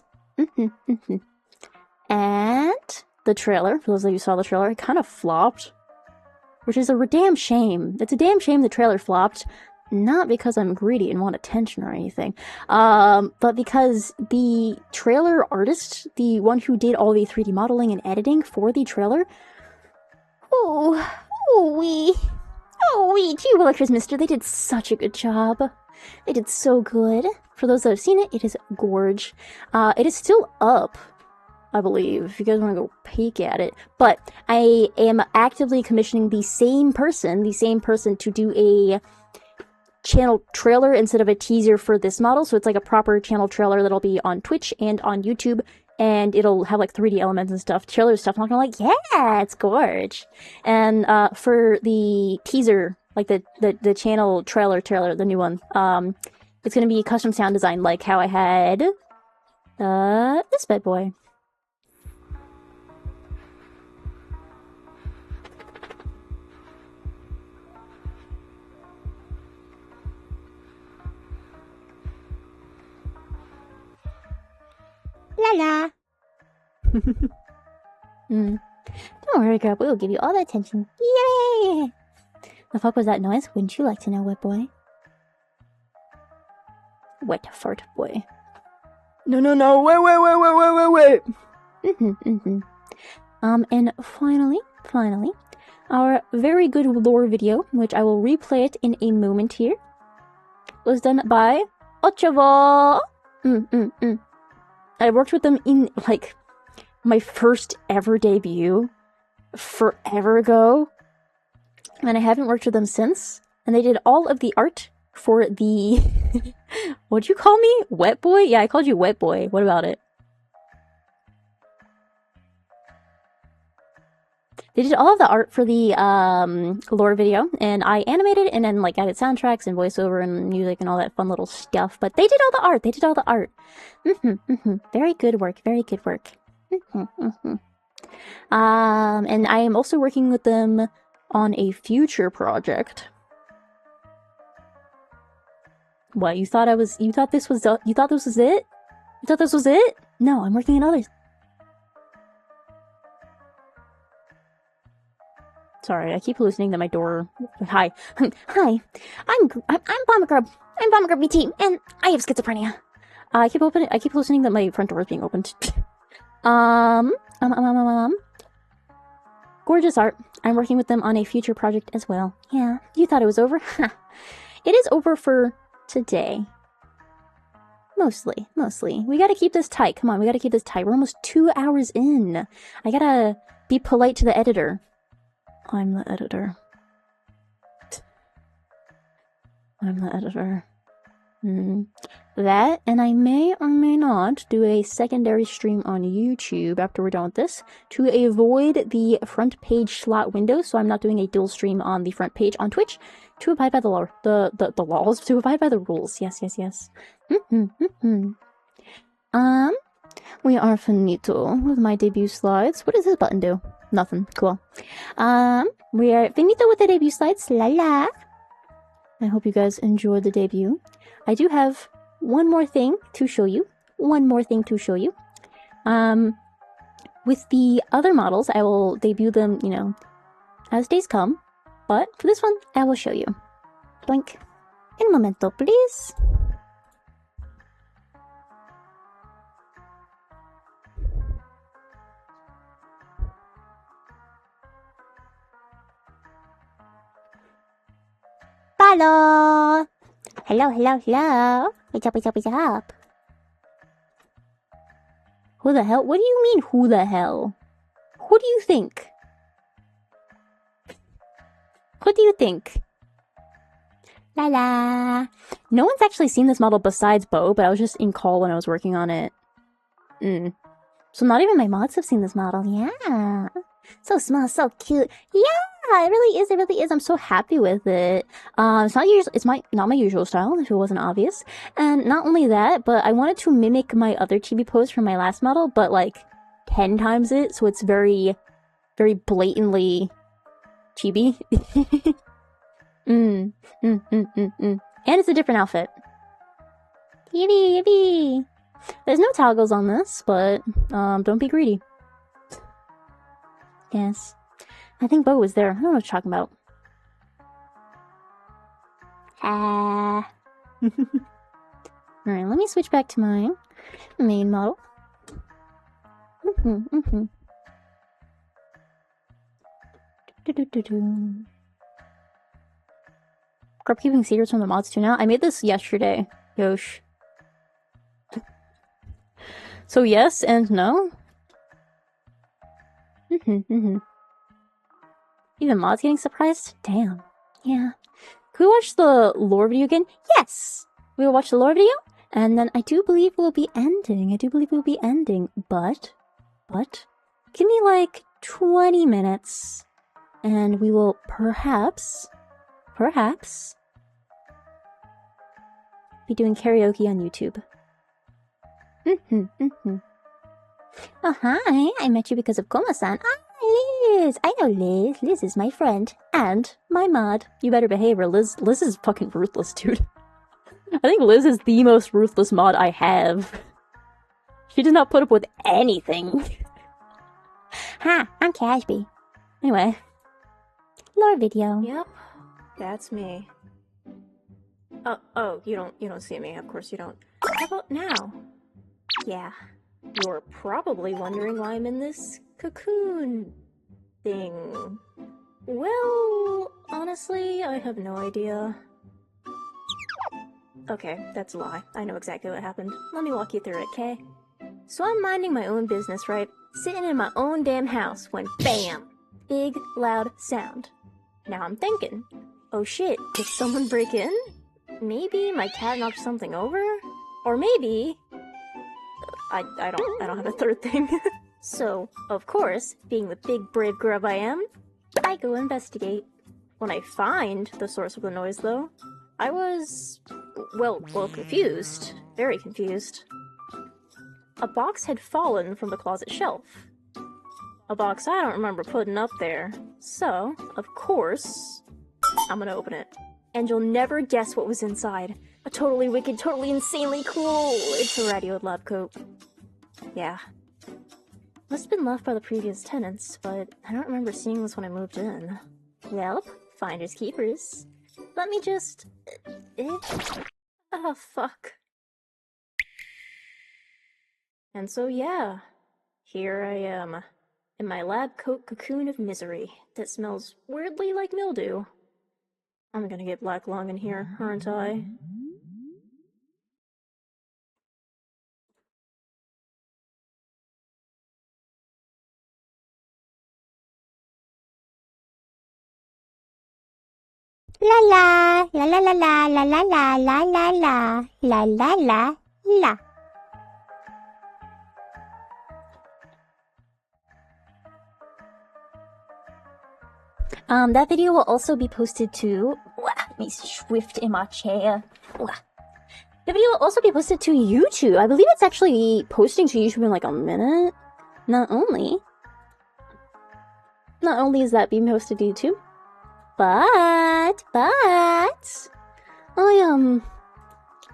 And the trailer, for those of you who saw the trailer, it kind of flopped, which is a damn shame. It's a damn shame the trailer flopped. Not because I'm greedy and want attention or anything, but because the trailer artist, the one who did all the 3D modeling and editing for the trailer, gee willikers, mister, they did such a good job. They did so good. For those that have seen it, it is gorge. It is still up, I believe, if you guys want to go peek at it. But I am actively commissioning the same person to do a channel trailer instead of a teaser for this model, so it's like a proper channel trailer that'll be on Twitch and on YouTube, and it'll have like 3D elements and stuff, trailer stuff, and I'm like, yeah, it's gorge. And for the teaser, like the channel trailer, the new one, it's gonna be custom sound design, like how I had this bad boy. La. Don't worry, Grub. We will give you all the attention. Yay! The fuck was that noise? Wouldn't you like to know, wet boy? Wet fart boy. No. Wait. And finally, our very good lore video, which I will replay it in a moment here, was done by Ochavo. I worked with them in, like, my first ever debut forever ago, and I haven't worked with them since, and they did all of the art for the... What'd you call me? Wet boy? Yeah, I called you wet boy. What about it? They did all of the art for the lore video, and I animated and then like added soundtracks and voiceover and music and all that fun little stuff. But they did all the art. They did all the art. Very good work. Very good work. And I am also working with them on a future project. What, you thought this was it? You thought this was it? No, I'm working on others. Sorry, I keep hallucinating that my door. Hi. Hi. I'm vomitgrub. I'm vomitgrub BT, and I have schizophrenia. I keep hallucinating that my front door is being opened. Gorgeous art. I'm working with them on a future project as well. Yeah, you thought it was over? It is over for today. Mostly. We gotta keep this tight. Come on, we gotta keep this tight. We're almost 2 hours in. I gotta be polite to the editor. I'm the editor. I'm the editor. That, and I may or may not do a secondary stream on YouTube after we're done with this to avoid the front page slot window, so I'm not doing a dual stream on the front page on Twitch to abide by the law, the laws, to abide by the rules. Yes. We are finito with my debut slides. What does this button do? Nothing. Cool. We are finito with the debut slides. La la. I hope you guys enjoyed the debut. I do have one more thing to show you. With the other models, I will debut them, as days come. But for this one, I will show you. Blink. Un momento, please. Hello! Hello. What's up? Who the hell? What do you mean, who the hell? Who do you think? La la. No one's actually seen this model besides Bo, but I was just in call when I was working on it. So not even my mods have seen this model. Yeah. So small, so cute. Yeah, it really is. I'm so happy with it. It's not my usual style, if it wasn't obvious. And not only that, but I wanted to mimic my other chibi pose from my last model, but like 10 times it, so it's very, very blatantly chibi. And it's a different outfit. Yippee. There's no toggles on this, but don't be greedy. Yes. I think Bo was there. I don't know what you're talking about. Alright, let me switch back to my main model. Grub keeping secrets from the mods too now? I made this yesterday. Yosh. So yes and no? Even mods getting surprised? Damn. Yeah. Can we watch the lore video again? Yes! We will watch the lore video, and then I do believe we'll be ending. But, give me like 20 minutes, and we will perhaps, be doing karaoke on YouTube. Oh, hi. I met you because of Koma-san. Liz! I know Liz. Liz is my friend. And my mod. You better behave or Liz is fucking ruthless, dude. I think Liz is the most ruthless mod I have. She does not put up with anything. Hi, I'm Cashby. Anyway. Lore video. Yep, that's me. Oh, you don't see me. Of course you don't. How about now? Yeah. You're probably wondering why I'm in this cocoon thing. Well, honestly, I have no idea. Okay, that's a lie. I know exactly what happened. Let me walk you through it, okay? So I'm minding my own business, right? Sitting in my own damn house when BAM! Big, loud sound. Now I'm thinking, oh shit, did someone break in? Maybe my cat knocked something over? Or maybe... I don't have a third thing. So, of course, being the big brave grub I am, I go investigate. When I find the source of the noise, though, I was, well, confused. Very confused. A box had fallen from the closet shelf. A box I don't remember putting up there. So, of course, I'm gonna open it. And you'll never guess what was inside. A totally wicked, totally insanely cool... It's a radioed lab coat. Yeah. Must have been left by the previous tenants, but I don't remember seeing this when I moved in. Welp, finders keepers. Let me just... Oh, fuck. And so, yeah. Here I am. In my lab coat cocoon of misery that smells weirdly like mildew. I'm gonna get black lung in here, aren't I? La la la la la la la la la la la la la la la la. That video will also be posted to... Let me shift in my chair. The video will also be posted to YouTube. I believe it's actually posting to YouTube in like a minute. Not only is that being posted to YouTube, but I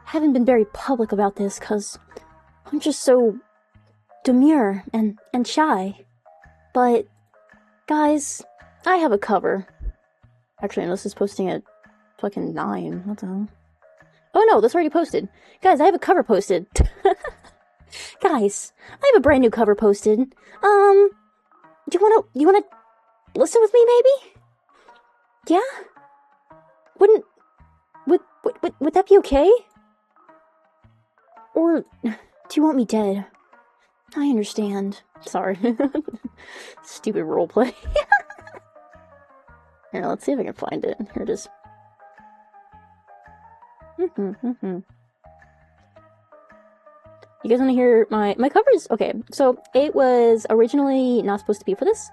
haven't been very public about this because I'm just so demure and shy. But guys, I have a cover. Actually, no, this is posting at fucking 9. What the hell? Oh no, that's already posted. Guys, I have a cover posted. Guys, I have a brand new cover posted. Do you wanna listen with me, maybe? Yeah? Would that be okay? Or do you want me dead? I understand. Sorry. Stupid roleplay. Here, let's see if I can find it. Here it is. You guys want to hear my covers? Okay, so it was originally not supposed to be for this,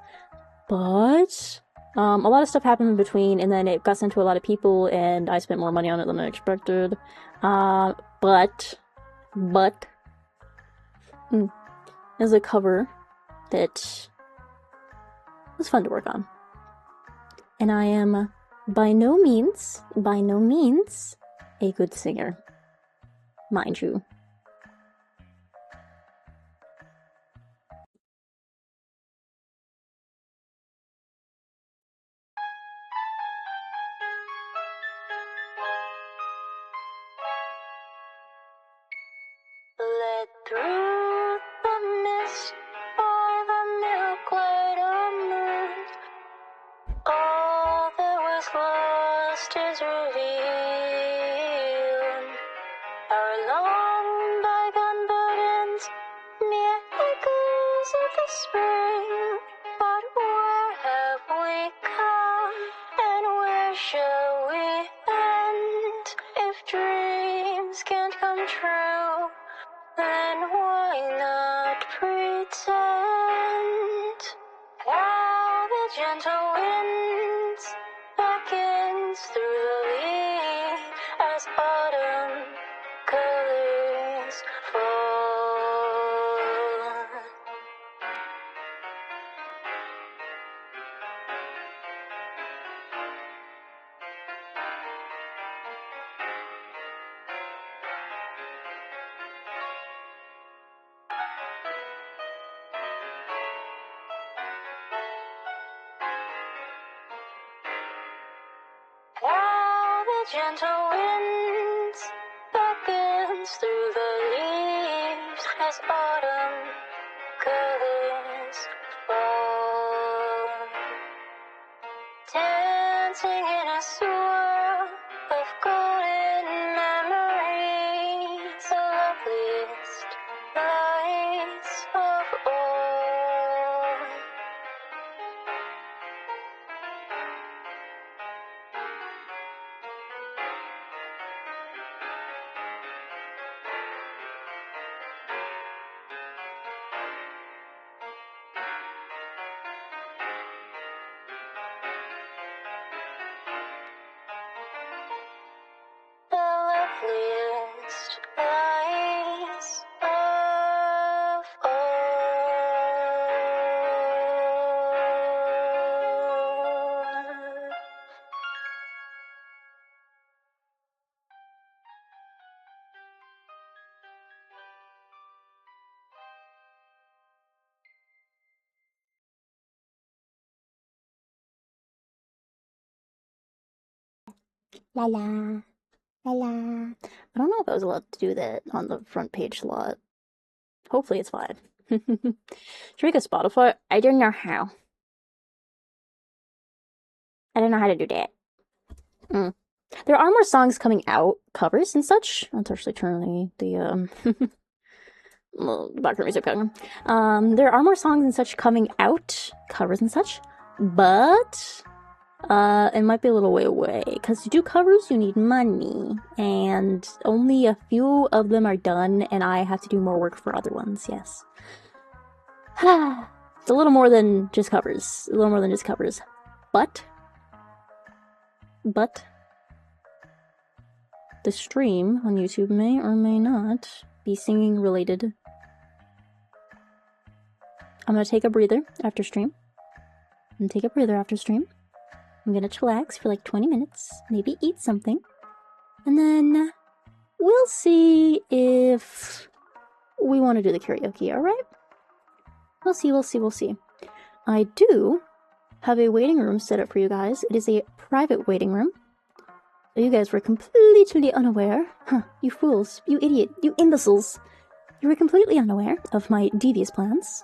but a lot of stuff happened in between, and then it got sent to a lot of people, and I spent more money on it than I expected. There's a cover that was fun to work on. And I am by no means a good singer, mind you. Led through the mist by the milk light of moon, all that was lost is revealed. Our long bygone burdens, mere echoes of the spring. But where have we come, and where shall we end? If dreams can't come true, then why not pretend? How the gentle winds beckons through the leaves as autumn colors fall. How the gentle winds beckons through the leaves as autumn colors fall. Dancing in a swirl of golden memories, the loveliest lights of all. La la. La la. I don't know if I was allowed to do that on the front page slot. Hopefully it's fine. Should we make a Spotify? I don't know how. I don't know how to do that. There are more songs coming out, covers and such. Let's actually turn the background music on. There are more songs and such coming out, covers and such, but it might be a little way away, because to do covers you need money, and only a few of them are done, and I have to do more work for other ones, yes. It's a little more than just covers. But the stream on YouTube may or may not be singing related. I'm gonna take a breather after stream. I'm gonna chillax for like 20 minutes, maybe eat something, and then we'll see if we want to do the karaoke, alright? We'll see. I do have a waiting room set up for you guys. It is a private waiting room. You guys were completely unaware. Huh, you fools, you idiot, you imbeciles. You were completely unaware of my devious plans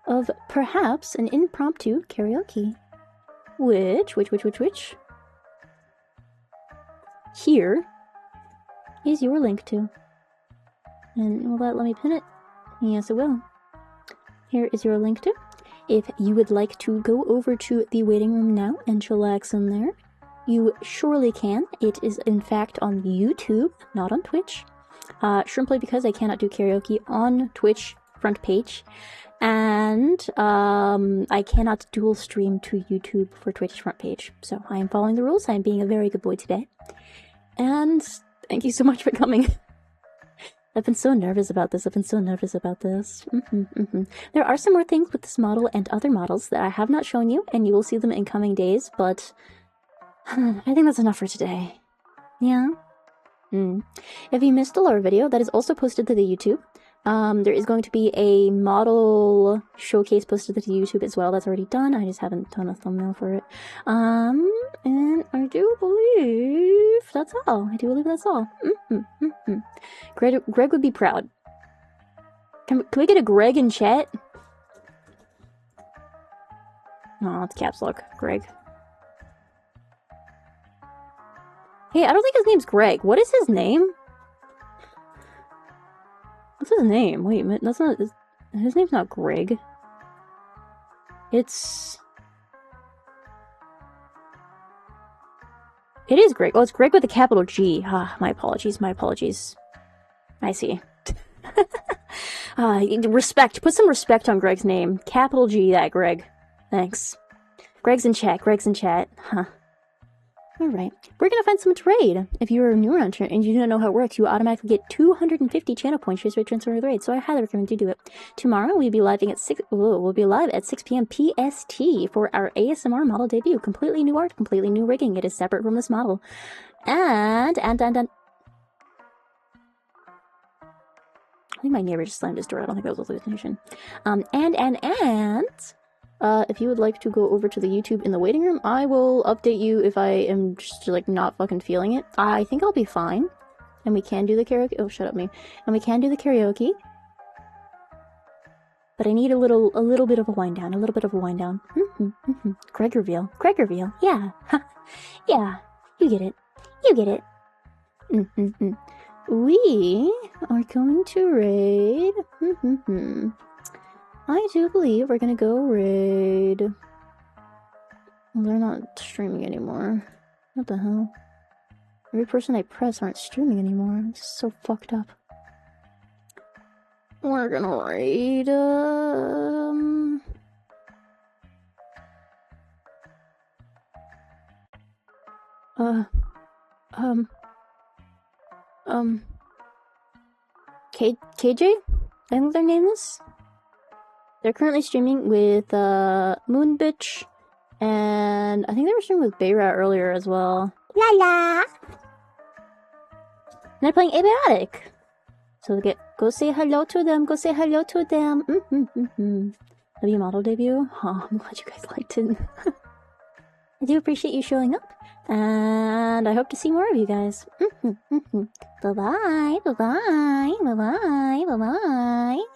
of perhaps an impromptu karaoke. Which, here is your link to. And will that let me pin it? Yes, it will. Here is your link to. If you would like to go over to the waiting room now and chillax in there, you surely can. It is in fact on YouTube, not on Twitch. Simply because I cannot do karaoke on Twitch front page. And I cannot dual stream to YouTube for Twitch front page. So I am following the rules. I am being a very good boy today. And thank you so much for coming. I've been so nervous about this. There are some more things with this model and other models that I have not shown you, and you will see them in coming days, but I think that's enough for today. Yeah? If you missed the lore video, that is also posted to the YouTube. There is going to be a model showcase posted to the YouTube as well. That's already done. I just haven't done a thumbnail for it. And I do believe that's all. Greg would be proud. Can we get a Greg in chat? Oh, it's caps lock. Greg. Hey, I don't think his name's Greg. What is his name? What's his name? Wait a minute, that's not... His name's not Greg. It's... It is Greg. Oh, it's Greg with a capital G. Ah, my apologies. I see. Respect. Put some respect on Greg's name. Capital G, that Greg. Thanks. Greg's in chat. Huh. Alright, we're gonna find someone to raid. If you're a new around here and you don't know how it works, you automatically get 250 channel points just by transferring the raid, so I highly recommend you do it. Tomorrow we'll be live at 6 p.m. PST for our ASMR model debut. Completely new art, completely new rigging. It is separate from this model. And I think my neighbor just slammed his door. I don't think that was a hallucination. If you would like to go over to the YouTube in the waiting room, I will update you if I am just, like, not fucking feeling it. I think I'll be fine. And we can do the karaoke. Oh, shut up, me. And we can do the karaoke. But I need a little bit of a wind down. Greg reveal. Yeah. Yeah. You get it. We are going to raid. I do believe we're gonna go raid. Well, they're not streaming anymore. What the hell? Every person I press aren't streaming anymore. This is so fucked up. We're gonna raid, KJ? I think their name is? They're currently streaming with Moon Bitch, and I think they were streaming with Bayrat earlier as well. La la! And they're playing Abiotic. So go say hello to them. W model debut? Oh, I'm glad you guys liked it. I do appreciate you showing up. And I hope to see more of you guys. Bye-bye, bye-bye, bye-bye, bye-bye.